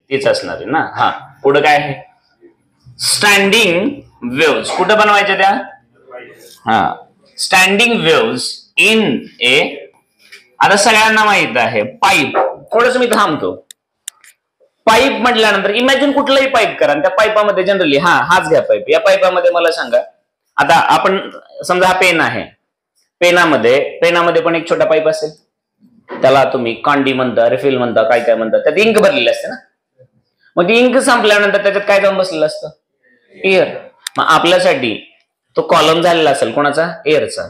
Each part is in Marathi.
तीच असणार आहे ना. हा, पुढे काय आहे? स्टँडिंग वेव्स कुठं बनवायच्या त्या? हा, स्टँडिंग वेव्स इन ए, आता सगळ्यांना माहित आहे पाईप. थोडस मी थांबतो. पाईप म्हटल्यानंतर इमॅजिन कुठलाही पाईप करा, त्या पाईपामध्ये जनरली हाच घ्या पाईप. या पाईपामध्ये मला सांगा, आता आपण समजा हा पेन आहे, पेनामध्ये पण एक छोटा पाईप असेल, त्याला तुम्ही कांडी म्हणता, रिफिल म्हणता, काय काय म्हणता, त्यात इंक भरलेली असते ना. मग ती इंक संपल्यानंतर त्याच्यात काय जाऊन बसलेलं असतं? एअर. मग आपल्यासाठी तो कॉलम झालेला असेल कोणाचा? एअरचा.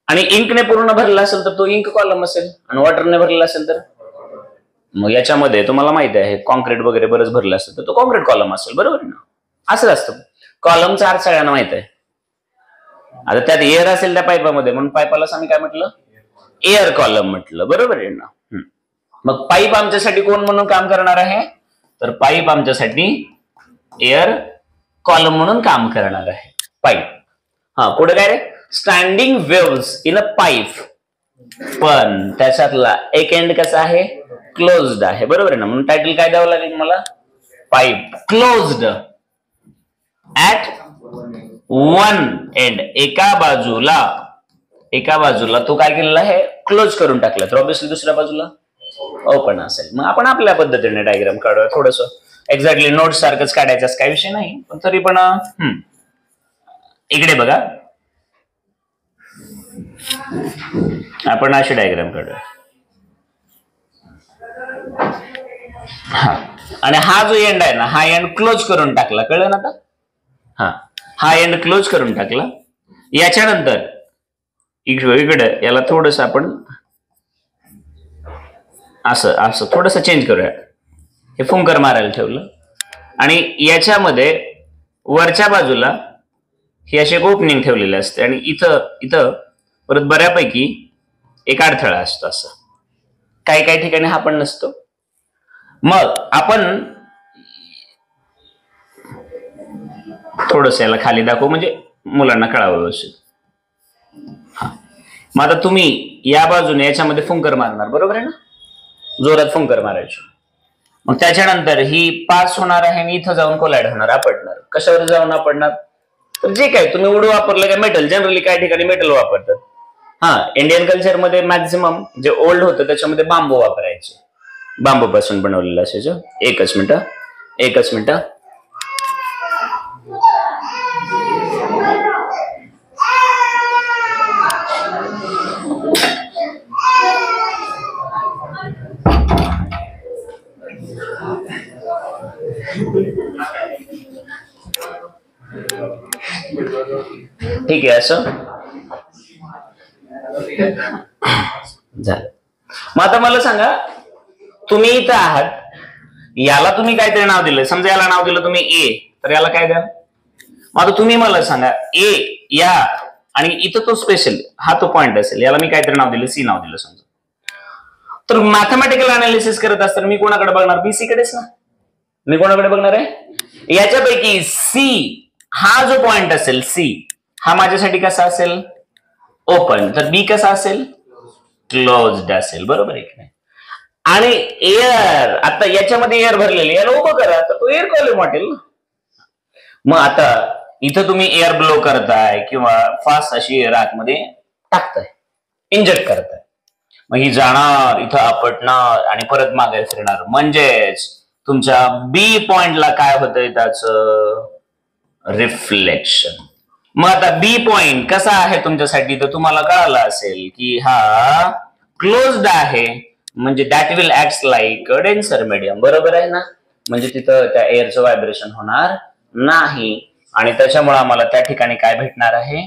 आणि इंकने पूर्ण भरलेला असेल तर तो इंक कॉलम असेल, आणि वॉटरने भरलेला असेल तर मग याच्यामध्ये तुम्हाला माहिती आहे कॉन्क्रीट वगैरे बरंच भरलं असतं तर तो कॉन्क्रीट कॉलम असेल, बरोबर ना. असंच असतं. कॉलमचा अर्थ सगळ्यांना माहित आहे. आता त्यात एअर असेल त्या पाईपामध्ये, म्हणून पाईपाला आम्ही काय म्हटलं? एअर कॉलम म्हटलं, बरोबर आहे ना. मग पाईप आमच्यासाठी कोण म्हणून काम करणार आहे? तर पाईप आमच्यासाठी एअर कॉलम म्हणून काम करणार आहे, पाईप. हा, पुढे काय रे? Standing waves in a pipe, पण त्याच्यातला एक एंड कसा आहे? क्लोज्ड आहे, बरोबर आहे ना. म्हणून टायटल काय द्यावं लागेल मला? Pipe closed at one end, एका बाजूला तो काय केलेला आहे? क्लोज करून टाकला. तर ऑब्व्हियसली दुसऱ्या बाजूला ओपन असेल. मग आपण आपल्या पद्धतीने डायग्राम काढूया. थोडस एक्झॅक्टली नोट सारखंच काढायचं काही विषय नाही, पण तरी पण इकडे बघा, आपण अशी डायग्राम काढूया. आणि हा जो एंड आहे ना, हा एंड क्लोज करून टाकला, कळलं ना आता? हा एंड क्लोज करून टाकला. याच्यानंतर इकडे याला थोडस आपण असं थोडस चेंज करूया. हे फुंकर मारायला ठेवलं, आणि याच्यामध्ये वरच्या बाजूला ही अशी एक ओपनिंग ठेवलेली असते, आणि इथं परत बऱ्यापैकी एक अडथळा असतो. असं काही ठिकाणी हा पण नसतो. मग आपण थोडस याला खाली दाखवू म्हणजे मुलांना कळावं व्यवस्थित. मग आता तुम्ही या बाजूने याच्यामध्ये फुंकर मारणार, बरोबर आहे ना, जोरात फुंकर मारायची. मग त्याच्यानंतर ही पास होणार आहे आणि इथं जाऊन कोलाइड होणार, आपडणार. कशावर जाऊन आपडणार? तर जे काय तुम्ही वुड वापरलं काय, मेटल, जनरली काही ठिकाणी मेटल वापरतात. इंडियन कल्चरमध्ये मॅक्झिमम जे ओल्ड होतं त्याच्यामध्ये बांबू वापरायचे, बांबू पासून बनवलेलं असायचं. एकच मिनिट. ठीक आहे, असं झालं. मग आता मला सांगा, तुम्ही इथं आहात, याला तुम्ही काहीतरी नाव दिलं, समजा याला नाव दिलं तुम्ही ए, तर याला काय द्या? मग आता तुम्ही मला सांगा, ए या आणि इथं तो स्पेशल हा तो पॉइंट असेल, याला मी काहीतरी नाव दिलं, सी नाव दिलं समजा. तर मॅथमॅटिकल अनालिसिस करत असताना मी कोणाकडे बघणार? बीसी कडेच ना. मी कोणाकडे बघणार आहे? याच्यापैकी सी हा जो पॉइंट असेल, सी हा माझ्यासाठी कसा असेल? ओपन. तर बी कसा असेल? क्लोज्ड असेल, बरोबर आहे की नाही? आणि एअर, आता याच्यामध्ये एअर भरलेली, याला उभं करा तर तो एअर कॉलम वाटेल ना. मग आता इथं तुम्ही एअर ब्लो करताय किंवा फास्ट अशी एअर आतमध्ये टाकताय, इंजेक्ट करताय. मग ही जाणार, इथं आपटणार आणि परत मागे फिरणार. म्हणजेच तुमच्या बी पॉइंटला काय होतंय? त्याचं रिफ्लेक्शन. मग आता बी पॉइंट कसा आहे तुमच्यासाठी? तर तुम्हाला कळालं असेल की हा क्लोज्ड आहे, म्हणजे that will act like a denser medium, बरोबर आहे ना. म्हणजे तिथं त्या एअरचं व्हायब्रेशन होणार नाही, आणि त्याच्यामुळे आम्हाला त्या ठिकाणी काय भेटणार आहे?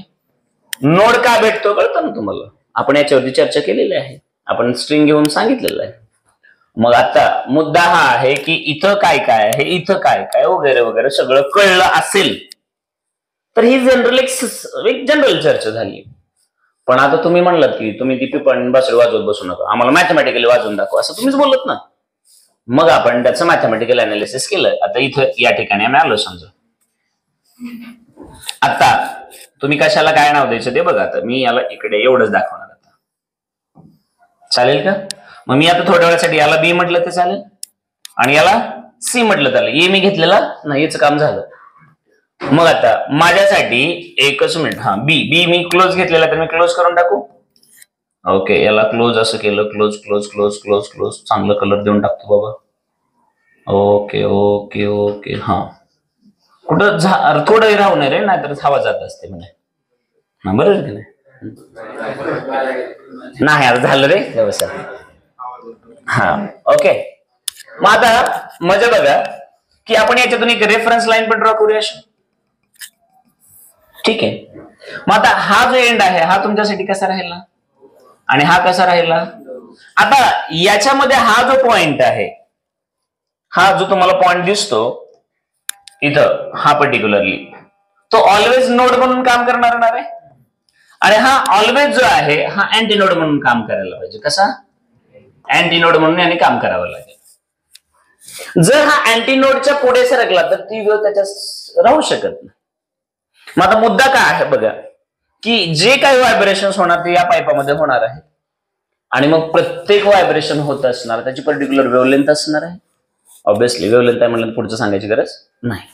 नोड का भेटतो कळतं ना तुम्हाला? आपण याच्यावरती चर्चा केलेली आहे, आपण स्ट्रिंग घेऊन सांगितलेलं आहे. मग आता मुद्दा हा आहे की इथं काय काय आहे, इथं काय काय वगैरे वगैरे सगळं कळलं असेल तर ही जनरल चर्चा झाली. पण आता तुम्ही म्हणलात की तुम्ही ती पिपण बासरी वाजवत बसू नका, आम्हाला मॅथमॅटिकली वाजवून दाखवा, असं तुम्हीच बोलत ना. मग आपण त्याचं मॅथमॅटिकल अनालिसिस केलं. आता इथं या ठिकाणी आम्ही आलो समजा. आता तुम्ही कशाला काय नाव द्यायचं ते बघा. आता मी याला इकडे एवढंच दाखवणार, आता चालेल का? मग मी आता थोड्या वेळासाठी याला बी म्हटलं तर चालेल? आणि याला सी म्हटलं त्याला, ए मी घेतलेला नाही, याचं काम झालं. मग आता माझ्यासाठी एकच मिनिट, हा बी बी मी क्लोज घेतलेला तर मी क्लोज करून टाकू. ओके, याला क्लोज असं केलं, close close close close close, चांगला कलर देऊन टाकतो बाबा. ओके ओके ओके, हा कुठं थोडं राहू नये रे, नाहीतर हवा जात असते म्हणजे. हा बरोबर की नाही, आता झालं रे व्यवस्थित. हा ओके, मग आता मजा बघा की आपण याच्यातून एक रेफरन्स लाईन पण ड्रॉ करूया. ठीक आहे, मग आता हा जो एंड आहे हा तुमच्यासाठी कसा राहिला आणि हा कसा राहिला. आता याच्यामध्ये हा जो पॉइंट आहे, हा जो तुम्हाला पॉइंट दिसतो इथं, हा पर्टिक्युलरली तो ऑलवेज नोड म्हणून काम करणार आहे आणि हा ऑलवेज जो आहे हा अँटी नोड म्हणून काम करायला पाहिजे. कसा अँटी नोड म्हणून याने काम करावं लागेल. जर हा अँटी नोडच्या पुढे सरकला तर ती वेळ त्याच्यात राहू शकत नाही. मग आता मुद्दा काय आहे बघा, की जे काही व्हायब्रेशन होणार ते या पाईपामध्ये होणार आहे आणि मग प्रत्येक व्हायब्रेशन होत असणार त्याची पर्टिक्युलर वेव्हलेंथ असणार आहे. ऑब्विसली वेव्हलेंथ आहे म्हणलं पुढचं सांगायची गरज नाही.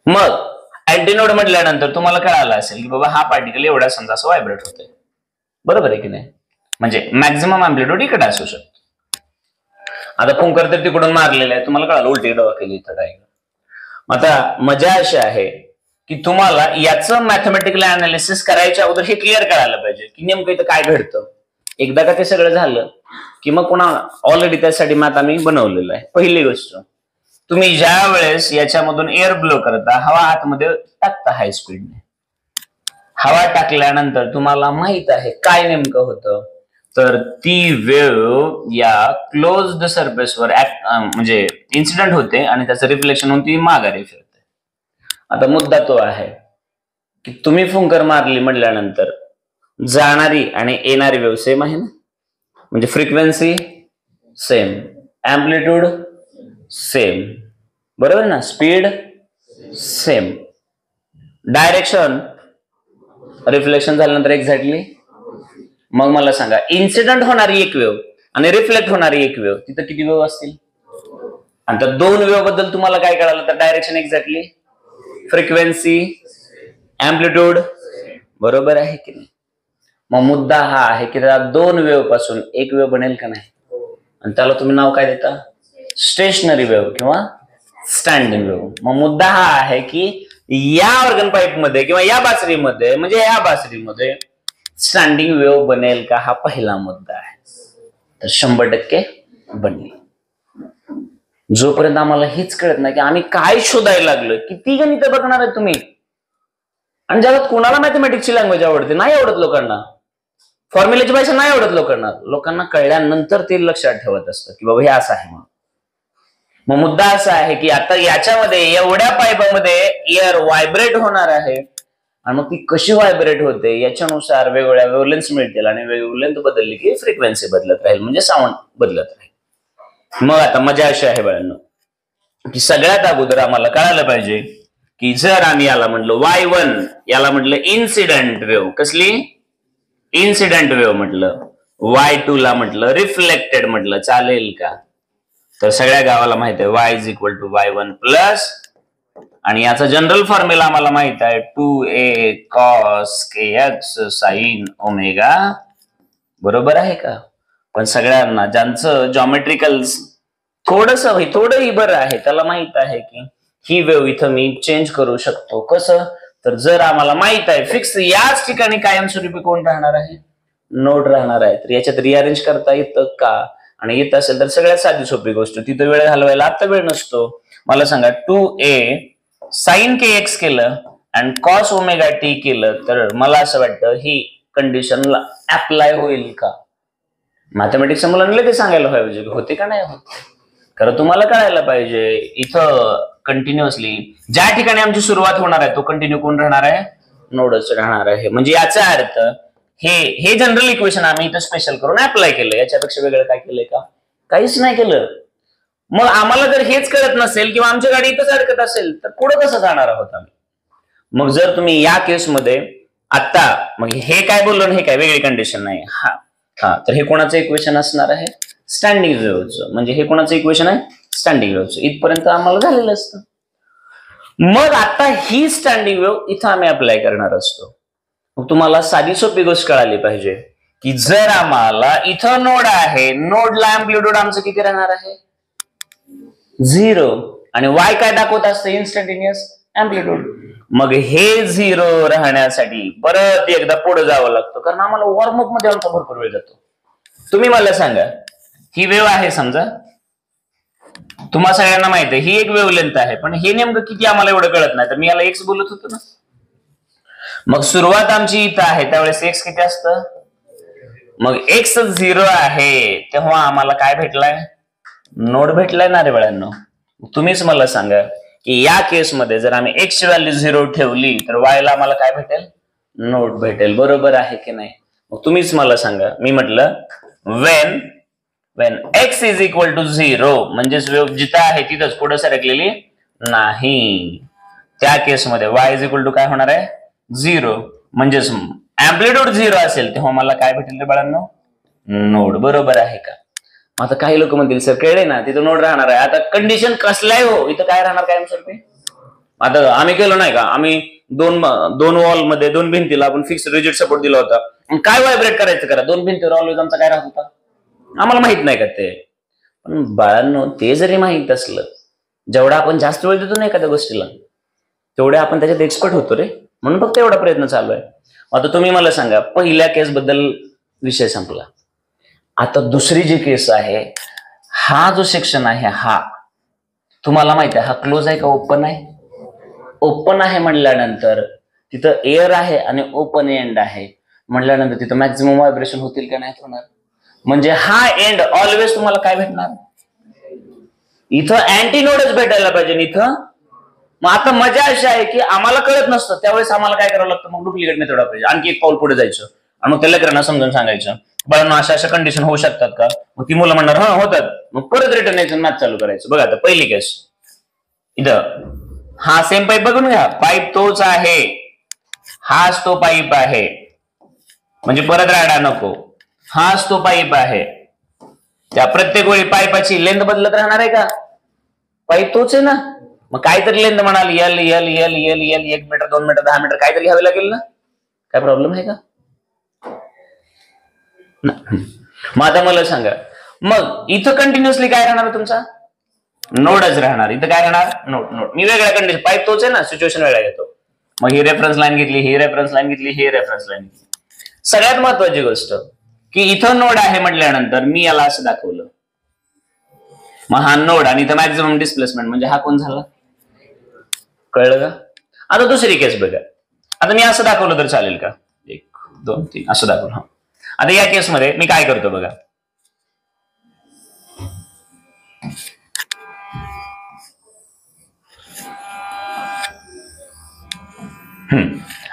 मग अँटीनोड म्हटल्यानंतर तुम्हाला कळालं असेल की बाबा हा पार्टिकल एवढा समजा असं व्हायब्रेट होतोय, बरोबर आहे की नाही. म्हणजे मॅक्झिमम अँप्लिट्यूड इकडे असू शकतो. आता फुंकर तर तिकडून मारलेला आहे, तुम्हाला कळालं, उलटी डवा केली इथं डायग्राम. आता मजा अशी आहे की तुम्हाला याचं मॅथमॅटिकल अनालिसिस करायच्या अगोदर हे क्लिअर करायला पाहिजे की नेमकं इथं काय घडतं. एकदा का ते सगळं झालं की मग पुन्हा ऑलरेडी त्यासाठी मॅथ आम्ही बनवलेलं आहे. पहिली गोष्ट, तुम्ही ज्या वेळेस याच्यामधून एअर ब्लो करता, हवा आतमध्ये टाकता हाय स्पीडने, हवा टाकल्यानंतर तुम्हाला माहित आहे काय नेमकं होतं, तर ती वेव्ह या क्लोज्ड सरफेसवर म्हणजे इन्सिडेंट होते आणि त्याचं रिफ्लेक्शन होऊन ती माघारी फिरते. आता मुद्दा तो आहे की तुम्ही फुंकर मारली म्हटल्यानंतर जाणारी आणि येणारी वेव्ह सेम आहे ना, म्हणजे फ्रिक्वेन्सी सेम, अँप्लिट्यूड सेम, बरोबर ना, स्पीड सेम, डायरेक्शन रिफ्लेक्शन झाल्यानंतर एक्झॅक्टली. मग मला सांगा, इन्सिडेंट होणारी एक वेव्ह आणि रिफ्लेक्ट होणारी एक वेव्ह, तिथं किती वेव्ह असतील. आणि त्या दोन वेव्ह बद्दल तुम्हाला काय कळालं, तर डायरेक्शन एक्झॅक्टली, फ्रिक्वेन्सी, अँप्लिट्यूड, बरोबर आहे की नाही. मग मुद्दा हा आहे की त्या दोन वेव्ह पासून एक वेव्ह बनेल का नाही, आणि त्याला तुम्ही नाव काय देता, स्टेशनरी वेव्ह किंवा स्टँडिंग वेव्ह. मग मुद्दा हा आहे की या ऑर्गन पाईप मध्ये किंवा या बासरीमध्ये, म्हणजे या बासरीमध्ये स्टँडिंग वेव्ह बनेल का, हा पहिला मुद्दा आहे. तर 100% बनेल. जोपर्यंत आम्हाला हेच कळत नाही की आम्ही काय शोधायला लागलो, किती गणित बघणार आहे तुम्ही. आणि जगात कोणाला मॅथमॅटिक्सची लँग्वेज आवडते, नाही आवडत लोकांना, फॉर्म्युलेची भाषा नाही आवडत लोकांना. लोकांना कळल्यानंतर ते लक्षात ठेवत असतं की बाबा हे असं आहे. मग मुद्दा असा आहे की आता याच्यामध्ये एवढ्या पाईपामध्ये एअर व्हायब्रेट होणार आहे आणि मग ती कशी व्हायब्रेट होते याच्यानुसार वेगवेगळ्या वेव्हलेंथ मिळतील आणि वेव्हलेंथ बदलली की फ्रिक्वेन्सी बदलत राहील, म्हणजे साऊंड बदलत राहील. मग आता मजा अशी आहे बाळांनो की सगळ्यात अगोदर आम्हाला कळायला पाहिजे की जर आम्ही याला म्हटलं Y1, याला म्हटलं इन्सिडेंट वेव्ह, कसली इन्सिडेंट वेव्ह म्हटलं, Y2 ला म्हटलं रिफ्लेक्टेड म्हटलं, चालेल का. तर सगळ्या गावाला माहित आहे Y is equal to Y1 plus, आणि याचा जनरल फॉर्म्युला आम्हाला माहित आहे 2a cos kx sin omega, बरोबर आहे का. पण सगळ्यांना ज्यांचं जॉमेट्रिकल थोडंही बरं आहे त्याला माहित आहे की ही वेव्ह इथं मी चेंज करू शकतो. कसं, तर जर आम्हाला माहित आहे फिक्स याच ठिकाणी कायमस्वरूपी कोण राहणार आहे, नोड राहणार आहे, तर याच्यात रिअरेंज करता येतं का, आणि येत असेल तर सगळ्यात साधी सोपी गोष्ट, तिथं वेळ घालवायला आता वेळ नसतो. मला सांगा 2a sin kx केलं आणि cos ओमेगा t केलं, तर मला असं वाटतं ही कंडिशनला अप्लाय होईल का. मॅथमॅटिक्सच्या मुलांना लगेच सांगायला पाहिजे होते का नाही होत. खरं तुम्हाला कळायला पाहिजे इथं कंटिन्युअसली ज्या ठिकाणी आमची सुरुवात होणार आहे तो कंटिन्यू कोण राहणार आहे, नोडच राहणार आहे. म्हणजे याचा अर्थ हे जनरल इक्वेशन आम्ही इथं स्पेशल करून अप्लाय केलं, याच्यापेक्षा वेगळं काय केलंय का, काहीच नाही केलं. मग आम्हाला जर हेच कळत नसेल किंवा आमच्या गाडी इथंच अडकत असेल तर पुढे कसं जाणार आहोत आम्ही. मग जर तुम्ही या केसमध्ये आता मग हे काय बोललो हे काय वेगळी कंडिशन नाही, हा तर हे कोणाचं इक्वेशन असणार आहे, स्टँडिंग वेव्हचं. म्हणजे हे कोणाचं इक्वेशन आहे, स्टँडिंग वेव्ह इथपर्यंत आम्हाला झालेलं असतं. मग आता ही स्टँडिंग वेव्ह इथं आम्ही अप्लाय करणार असतो. मग तुम्हाला साधी सोपी गोष्ट कळाली पाहिजे की जर आम्हाला इथं नोड आहे, नोडला अँप्लिट्यूड आमचं किती राहणार आहे? 0. आणि वाय काय दाखवत असतं? Instantaneous amplitude. मग हे 0 राहण्यासाठी परत एकदा पुढे जावं लागतं, कारण आम्हाला वॉर्मअप मध्ये आमचा भरपूर वेळ जातो. तुम्ही मला सांगा, ही वेव्ह आहे समजा, तुम्हा सगळ्यांना माहित आहे ही एक वेव्हलेंथ आहे, पण हे नेमकं किती आम्हाला एवढं कळत नाही. तर मी याला एक्स बोलत होतो ना. मग सुरुवात आमची इथं आहे, त्यावेळेस एक्स किती असतं? मग एक्स 0 आहे तेव्हा आम्हाला काय भेटलाय? नोड भेटलाय ना रे बाळांनो. तुम्हीच मला सांगा की या केसमध्ये जर आम्ही एक्स ची व्हॅल्यू 0 ठेवली तर वाय ला आम्हाला काय भेटेल? नोड भेटेल. बरोबर आहे की नाही? मग तुम्हीच मला सांगा. मी म्हटलं when x is equal to 0 म्हणजेच वेव्ह जिथं आहे तिथंच पुढे सरकलेली नाही, त्या केसमध्ये y is equal to काय होणार आहे? 0. म्हणजेच अँप्लिट्यूड 0 असेल तेव्हा मला काय भेटेल रे बाळांनो? नोड. बरोबर आहे का? आता काही लोक म्हणतील सर कळले ना, तिथं नोड राहणार आहे. आता कंडिशन कसलाय हो, इथं काय राहणार काय सर? ते आता आम्ही केलं नाही का, आम्ही दोन वॉल मध्ये, दोन भिंतीला आपण फिक्स रिजिड सपोर्ट दिला होता. काय व्हायब्रेट करायचं करा, दोन भिंतीवर ऑलवेज आमचा काय राहत होता? आम्हाला माहित नाही का ते? पण बाळांनो, ते जरी माहित असलं, जेवढा आपण जास्त वेळ देतो ना एखाद्या गोष्टीला, तेवढे आपण त्याच्यात एक्सपर्ट होतो रे. म्हणून फक्त एवढा प्रयत्न चालू आहे. आता तुम्ही मला सांगा, पहिल्या केस बद्दल विषय संपला. आता दुसरी जी केस आहे, हा जो सेक्शन आहे हा तुम्हाला माहिती आहे हा क्लोज आहे का ओपन आहे? ओपन आहे म्हणल्यानंतर तिथं एअर आहे आणि ओपन एंड आहे म्हणल्यानंतर तिथं मॅक्झिमम व्हायब्रेशन होतील का नाही होणार? म्हणजे हा एंड ऑलवेज तुम्हाला काय भेटणार? इथं अँटीनोडच भेटायला पाहिजे इथं. मग आता मजा अशी आहे की आम्हाला कळत नसतं, त्यावेळेस आम्हाला काय करावं लागतं? मग डुप्लिकेट मेथड वापरायची, आणखी एक पाऊल पुढे जायचं आणि मग त्याला लेकरांना समजून सांगायचं, बाळांनो अशा अशा कंडिशन होऊ शकतात का? मग ती मुलं म्हणणार हा होतात. मग परत रिटर्न यायचं, मॅथ चालू करायचं. बघा आता पहिली केस, इथं हा सेम पाईप बघून घ्या, पाईप तोच आहे, हाच तो पाईप आहे, म्हणजे परत राडा नको, हाच तो पाईप आहे. त्या प्रत्येक वेळी पाईपाची लेंथ बदलत राहणार आहे का? पाईप तोच आहे ना. मग काहीतरी लेंथ म्हणाल L L L L L 1 metre 2 metre 10 metre काहीतरी घ्यावे लागेल ना. काय प्रॉब्लेम आहे का? मग आता मला सांगा, मग इथं कंटिन्युअसली काय राहणार तुमचा? नोडच राहणार. इथं काय राहणार? नोड. नोड मी वेगळ्या कंडिशन, पाईप तोच आहे ना, सिच्युएशन वेगळा घेतो. मग ही रेफरन्स लाईन घेतली, ही रेफरन्स लाईन घेतली, ही रेफरन्स लाईन घेतली. सगळ्यात महत्वाची गोष्ट की इथं नोड आहे म्हटल्यानंतर मी याला असं दाखवलं, मग हा नोड आणि इथं मॅक्झिमम डिस्प्लेसमेंट म्हणजे हा कोण झाला? कळलं का? आता दुसरी केस बघा. आता मी असं दाखवलं तर चालेल का? 1 2 3 असं दाखवलं. आता या केसमध्ये मी काय करतो बघा,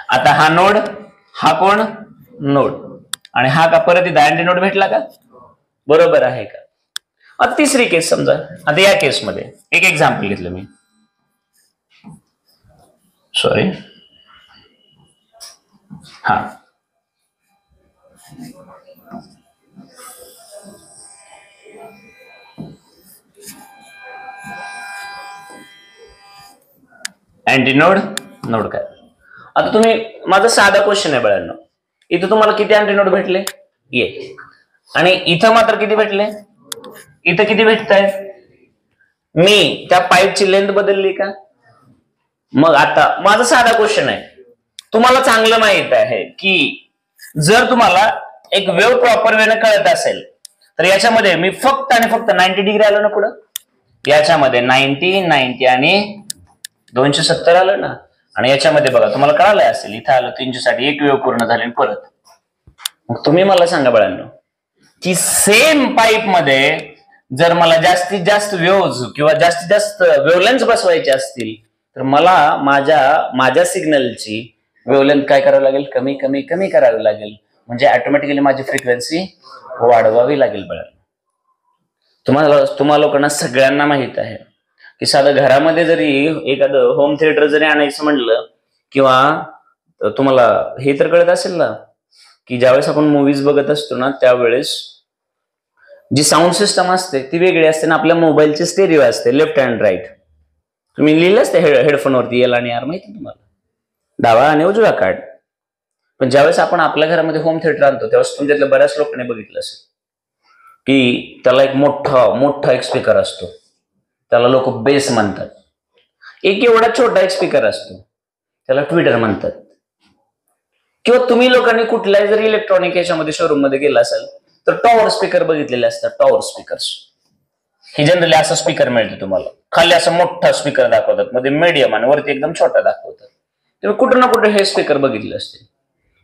आता हा नोड, हा कोण? नोड. आणि हा का परत इथं अँटी नोड भेटला का? बरोबर आहे का? आता तिसरी केस समजा. आता या केसमध्ये एक एक्झाम्पल घेतलं मी, सॉरी, हा अँटी नोड, नोड काय? आता तुम्ही, माझा साधा क्वेश्चन आहे बाळांनो, इथं तुम्हाला किती अँटी नोड भेटले? एक. आणि इथं मात्र किती भेटले? इथं किती भेटत आहेत? मी त्या पाईपची लेंथ बदलली का? मग आता माझा साधा क्वेश्चन आहे, तुम्हाला चांगलं माहित आहे की जर तुम्हाला एक वेव्ह प्रॉपर वेने कळत असेल तर याच्यामध्ये मी फक्त आणि फक्त 90 डिग्री आलो ना पुढं, याच्यामध्ये 90 90 आणि 270 आलं ना. आणि याच्यामध्ये बघा तुम्हाला कळालं असेल, इथं आलं 360, एक वेव्ह पूर्ण झाली परत. मग तुम्ही मला सांगा बाळांनो की सेम पाईप मध्ये जर मला जास्तीत जास्त वेव्ह किंवा जास्तीत जास्त वेव्हलेंथ बसवायचे असतील तर मला माझ्या सिग्नलची वेव्हलेंथ काय करावं लागेल? कमी कमी कमी करावी लागेल. म्हणजे ऑटोमॅटिकली माझी फ्रिक्वेन्सी वाढवावी लागेल बाळांनो. तुम्हा लोकांना सगळ्यांना माहित आहे की साधं घरामध्ये जरी एखादं होम थिएटर जरी आणायचं म्हणलं, किंवा तुम्हाला हे तर कळत असेल ना की ज्यावेळेस आपण मूवीज बघत असतो ना त्यावेळेस जी साऊंड सिस्टम असते ती वेगळी असते ना आपल्या मोबाईलची स्टेरिओ असते लेफ्ट अँड राईट. तुम्ही लिहिलं असते हेडफोनवरती एल आणि आर माहिती तुम्हाला, डावा आणि उजवा काढ. पण ज्यावेळेस आपण आपल्या घरामध्ये होम थिएटर आणतो त्यावेळेस तुमच्यातल्या बऱ्याच लोकांनी बघितलं असेल की त्याला एक मोठा एक स्पीकर असतो, त्याला लोक बेस म्हणतात. एक एवढा छोटा एक स्पीकर असतो त्याला ट्विटर म्हणतात. किंवा तुम्ही लोकांनी कुठल्याही जरी इलेक्ट्रॉनिक याच्यामध्ये शोरूम मध्ये गेला असेल तर टॉवर स्पीकर बघितलेले असतात. टॉवर स्पीकर्स हे जनरली असं स्पीकर मिळते तुम्हाला, खाली असं मोठा स्पीकर दाखवतात, मध्ये मीडियम आणि वरती एकदम छोटा दाखवतात. तुम्ही कुठं ना कुठे हे स्पीकर बघितले असते.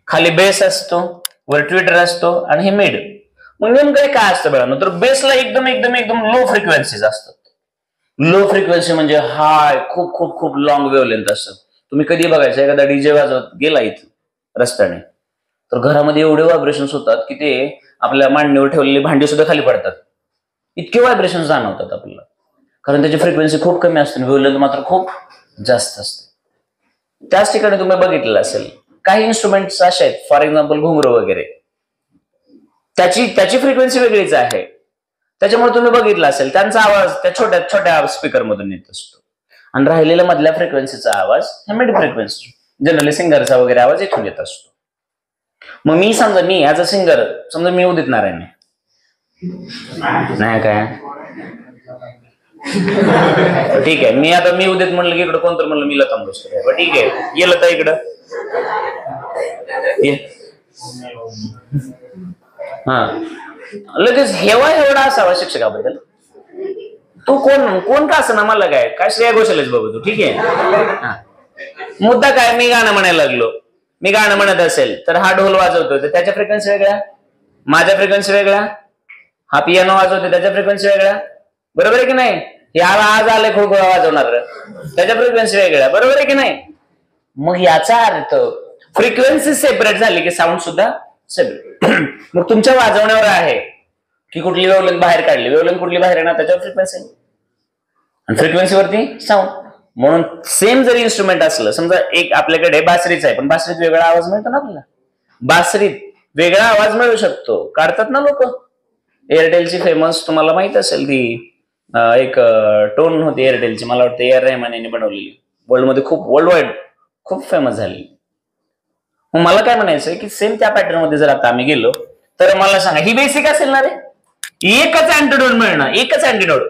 खाली बेस असतो, वर ट्विटर असतो आणि हे मिड. मग नेमकं काय असतं बघा, तर बेसला एकदम एकदम एकदम लो फ्रिक्वेन्सीज असतात. लो फ्रिक्वेन्सी म्हणजे हाय खूप खूप खूप लॉंग वेव्हलेंथ असतं. तुम्ही कधी बघायचं एखादा डीजे वाजवत गेला इथं रस्त्याने तर घरामध्ये एवढे व्हायब्रेशन्स होतात की ते आपल्या मांडणीवर ठेवलेली भांडी सुद्धा खाली पडतात. इतके व्हायब्रेशन जाणवतात आपल्याला, कारण त्याची फ्रिक्वेन्सी खूप कमी असते, वेव्हलेंथ मात्र खूप जास्त असते. त्याच ठिकाणी तुम्ही बघितलं असेल काही इन्स्ट्रुमेंट्स असे आहेत, फॉर एक्झाम्पल घुंगरू वगैरे, त्याची फ्रिक्वेन्सी वेगळीच आहे. त्याच्यामुळे तुम्ही बघितलं असेल त्यांचा आवाज त्या छोट्या छोट्या स्पीकर मधून येत असतो आणि राहिलेल्या मधल्या फ्रिक्वेन्सीचा आवाज हा मिड फ्रिक्वेन्सी जनरली सिंगरचा वगैरे आवाज इथून येत असतो. मग मी समजा मी ऍज अ सिंगर समजा मी उदित नारायण नाही काय ठीक आहे, मी उदित म्हणलं की इकडं कोणतं म्हणलं मी लता मंगेशकर, ठीक आहे ये लता इकडं हा लगेच हेवा एवढा असावा शिक्षकाबद्दल. तू कोण का असं ना मला काय श्रेया घोषालच बघू तू, ठीक आहे. मुद्दा काय, मी गाणं म्हणायला लागलो, मी गाणं म्हणत असेल तर हा ढोल वाजवतो तर त्याच्या फ्रिक्वेन्सी वेगळ्या, माझ्या फ्रिक्वेन्सी वेगळ्या, हा पियानो वाजवतो त्याच्या फ्रिक्वेन्सी वेगळ्या, बरोबर आहे की नाही. याला आज आले खोळखोळा वाजवणार त्याच्या फ्रिक्वेन्सी वेगळ्या, बरोबर आहे की नाही. मग याचा अर्थ फ्रिक्वेन्सी सेपरेट झाली की साऊंड सुद्धा सेपरेट. मग तुमच्या वाजवण्यावर आहे की कुठली वेव्हलेंथ बाहेर काढली, वेव्हलेंथ कुठली बाहेर येणार त्याच्यावर फ्रिक्वेन्सी आणि फ्रिक्वेन्सीवरती साऊंड. म्हणून सेम जरी इन्स्ट्रुमेंट असलं, समजा एक आपल्याकडे बासरीच आहे पण बासरीत वेगळा आवाज मिळतो ना आपल्याला, बासरीत वेगळा आवाज मिळू शकतो, काढतात ना लोक. एअरटेलची फेमस तुम्हाला माहित असेल ती एक टोन होती एअरटेलची, मला वाटतं ए आर रेहमान यांनी बनवलेली, वर्ल्ड मध्ये वर्ल्ड वाईड खूप फेमस झाली. मग मला काय म्हणायचंय की सेम त्या पॅटर्न मध्ये जर आता आम्ही गेलो तर मला सांगा ही बेसिक असेल ना रे, एकच अँटीडोट मिळणार, एकच अँटीडोट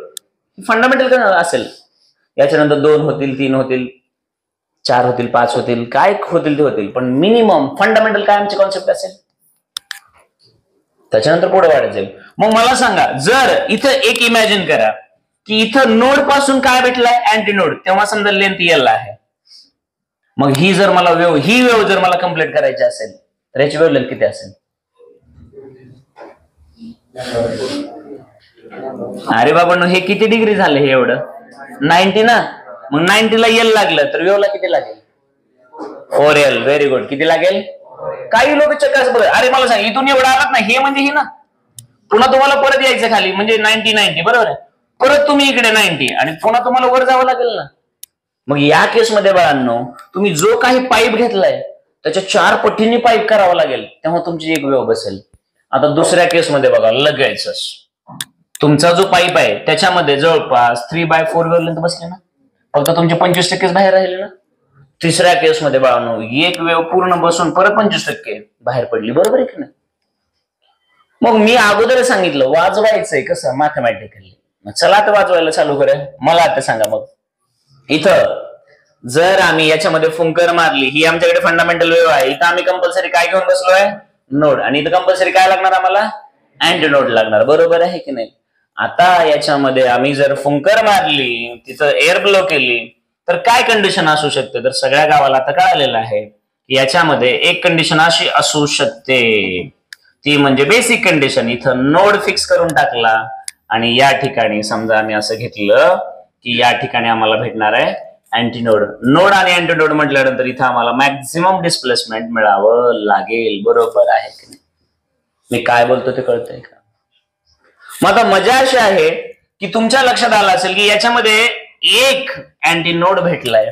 फंडामेंटल काय असेल. याच्यानंतर 2 होतील, 3 होतील, 4 होतील, 5 होतील, काय होतील ते होतील, पण मिनिमम फंडामेंटल काय आमची कॉन्सेप्ट असेल, त्याच्यानंतर पुढे वाढत जाईल. मग मला सांगा, जर इथं एक इमॅजिन करा की इथं नोड पासून काय भेटलाय अँटीनोड, तेव्हा समजा लेंथ एल आहे. मग ही जर मला ही वेव जर मला कम्प्लीट करायची असेल तर याची वेव लेंथ किती असेल. अरे बाबा हे किती डिग्री झाले हे एवढं 90 ना. मग 90 ला एल लागलं तर वेवला किती लागेल 4L. Very good. किती लागेल. काही लोक चक्कर बघ, अरे मला सांग इथून एवढं आलात ना, हे म्हणजे ही ना, पुन्हा तुम्हाला परत यायचं खाली म्हणजे 90 बरोबर आहे, परत तुम्ही इकडे 90 आणि पुन्हा तुम्हाला वर जावं लागेल ना. मग या केसमध्ये बाळांनो तुम्ही जो काही पाईप घेतलाय त्याच्या 4 पटीने पाईप करावा लागेल तेव्हा तुमची एक वेव बसेल. आता दुसऱ्या केसमध्ये बघा, लगेच तुमचा जो पाईप आहे त्याच्यामध्ये जवळपास 3/4 वेव्हलेंथ बसले ना, फक्त तुमचे 25% बाहेर राहिले ना. तिसऱ्या केसमध्ये बाळांनो एक वेव पूर्ण बसून परत 25% बाहेर पडली, बरोबर आहे की नाही. मग मी अगोदर सांगितलं वाजवायचंय कसं मॅथमॅटिकली. चला आता वाजवायला चालू करूया. मला आता सांगा, मग इथं जर आम्ही याच्यामध्ये फुंकर मारली, ही आमच्याकडे फंडामेंटल वेव्ह आहे, इथं आम्ही कंपल्सरी काय घेऊन बसलोय नोड, आणि इथं कंपल्सरी काय लागणार आम्हाला अँटीनोड लागणार, बरोबर आहे की नाही. आता याच्यामध्ये आम्ही जर फुंकर मारली, तिथं एअर ब्लो केली तर काय कंडिशन असू शकते, तर सगळ्या गावाला आता कळालेलं आहे की याच्यामध्ये एक कंडिशन अशी असू शकते, ती म्हणजे बेसिक कंडिशन. इथं नोड फिक्स करून टाकला आणि या ठिकाणी समजा आम्ही असं घेतलं की या ठिकाणी आम्हाला भेटणार आहे अँटीनोड. नोड आणि अँटीनोड म्हटल्यानंतर इथं आम्हाला मॅक्झिमम डिस्प्लेसमेंट मिळावं लागेल, बरोबर आहे की नाही. मी काय बोलतो ते कळतंय का. मग आता मजा अशी आहे की तुमच्या लक्षात आलं असेल की याच्यामध्ये एक अँटीनोड भेटलाय,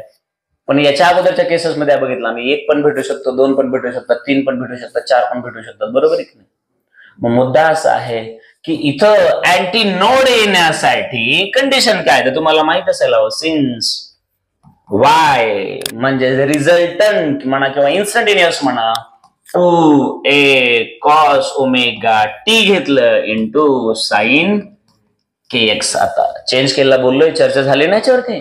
पण याच्या अगोदरच्या केसेस मध्ये बघितलं आम्ही 1 पण भेटू शकतो, 2 पण भेटू शकतात, 3 पण भेटू शकतात, 4 पण भेटू शकतात, बरोबर आहे की नाही. मग मुद्दा असा आहे की इथं अँटी नोड येण्यासाठी कंडिशन काय, तर तुम्हाला माहित असेल सिन्स वाय म्हणजे रिझल्टंट म्हणा किंवा इन्स्टंटेनियस म्हणा 2a cos ओमेगा टी घेतलं इंटू साइन kx. आता चेंज केला बोललोय, चर्चा झाली ना याच्यावरती.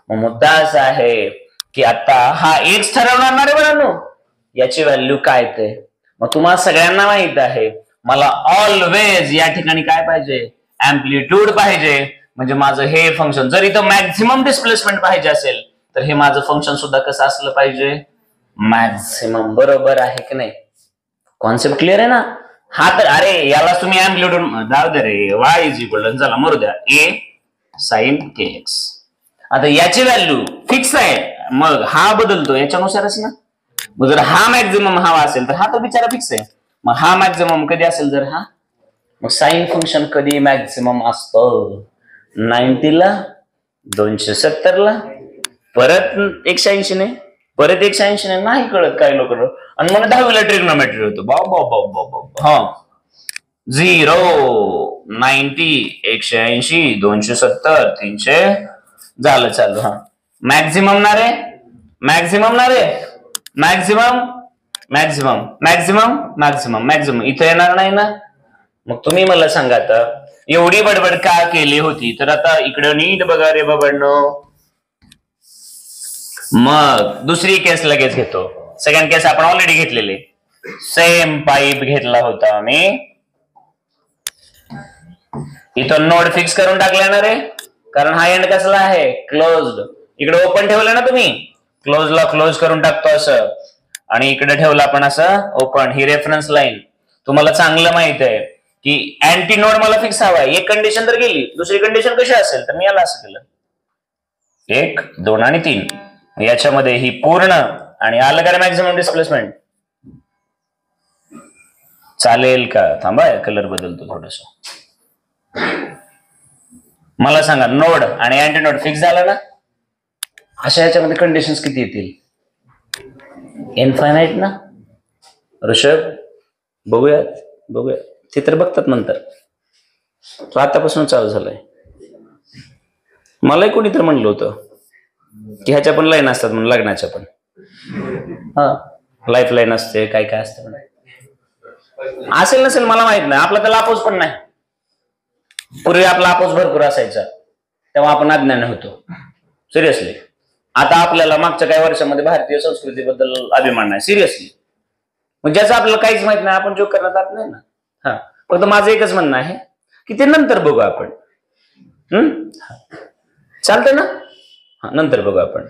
मग मुद्दा असा आहे की आता हा x ठरवणार ना रे मुलांनो, याची व्हॅल्यू काय ते. मग तुम्हाला सगळ्यांना माहित आहे मला ऑलवेज या ठिकाणी काय पाहिजे, अँप्लिट्यूड पाहिजे. म्हणजे माझं हे फंक्शन जर इथं मॅक्झिमम डिस्प्लेसमेंट पाहिजे असेल तर हे माझं फंक्शन सुद्धा कसं असलं पाहिजे, मॅक्झिमम. बरोबर आहे की नाही, कॉन्सेप्ट क्लिअर आहे ना. हा तर अरे याला तुम्ही अँप्लिट्यूड जाऊ दे रे, y इज इक्वल चला मरू द्या a sin kx. आता याची व्हॅल्यू फिक्स आहे, मग हा बदलतो याच्यानुसारच ना. मग जर हा मॅक्झिमम हवा असेल तर हा तर बिचारा फिक्स आहे. मग हा मॅक्झिमम कधी असेल जर हा, मग साइन फंक्शन कधी मॅक्झिमम असतं 90 ला, 270 ला, परत 180 ने, परत 180 ने. नाही कळत काय लोक. आणि मला 10वीला ट्रिग्नोमेट्री होतो. हा 0 90 180 270 300 झालं चालू. हा मॅक्झिमम ना रे, मॅक्झिमम ना रे, maximum maximum maximum maximum maximum इथं येणार नाही ना. मग तुम्ही मला सांगा आता एवढी बडबड का केली होती, तर आता इकडे नीट बघा रे बाबांनो. मग दुसरी केस लगेच घेतो. सेकंड केस आपण ऑलरेडी घेतलेली. सेम पाईप घेतला होता आम्ही, इथं नोड फिक्स करून टाकले ना रे, कारण हा एंड कसला आहे, क्लोज्ड. इकडे ओपन ठेवलं ना तुम्ही, क्लोजला क्लोज करून टाकतो असं, आणि इकडे ठेवलं आपण असं ओपन. ही रेफरन्स लाईन तुम्हाला चांगलं माहित आहे की अँटी नोड मला फिक्स हवा आहे. एक कंडिशन तर गेली, दुसरी कंडिशन कशी असेल तर मी याला असं केलं 1 2 आणि 3. याच्यामध्ये ही पूर्ण आणि आलं का मॅक्झिमम डिस्प्लेसमेंट. चालेल का, थांबा कलर बदलतो थोडस. मला सांगा नोड आणि अँटी नोड फिक्स झाला ना. अशा याच्यामध्ये कंडिशन्स किती येतील, इनफायनाइट ना. ऋषभ बघूया बघूया, ते तर बघतात नंतर. तो आतापासून चालू झालाय. मलाही कोणी तर म्हणलं होतं की ह्याच्या पण लाईन असतात म्हणून, लग्नाच्या पण. हा लाईफ लाईन असते, काय काय असतं असेल नसेल मला माहित नाही. आपला तर अपोज पण नाही. पूर्वी आपला अपोज भरपूर असायचा तेव्हा आपण अज्ञानी होतो सिरियसली. आता आपल्याला मागच्या काही वर्षामध्ये भारतीय संस्कृतीबद्दल अभिमान नाही सिरियसली. मग ज्याचं आपल्याला काहीच माहित नाही आपण जोक करण्यात जात नाही ना. हा फक्त माझं एकच म्हणणं आहे की ते नंतर बघू आपण. चालतंय ना. हा नंतर बघू आपण.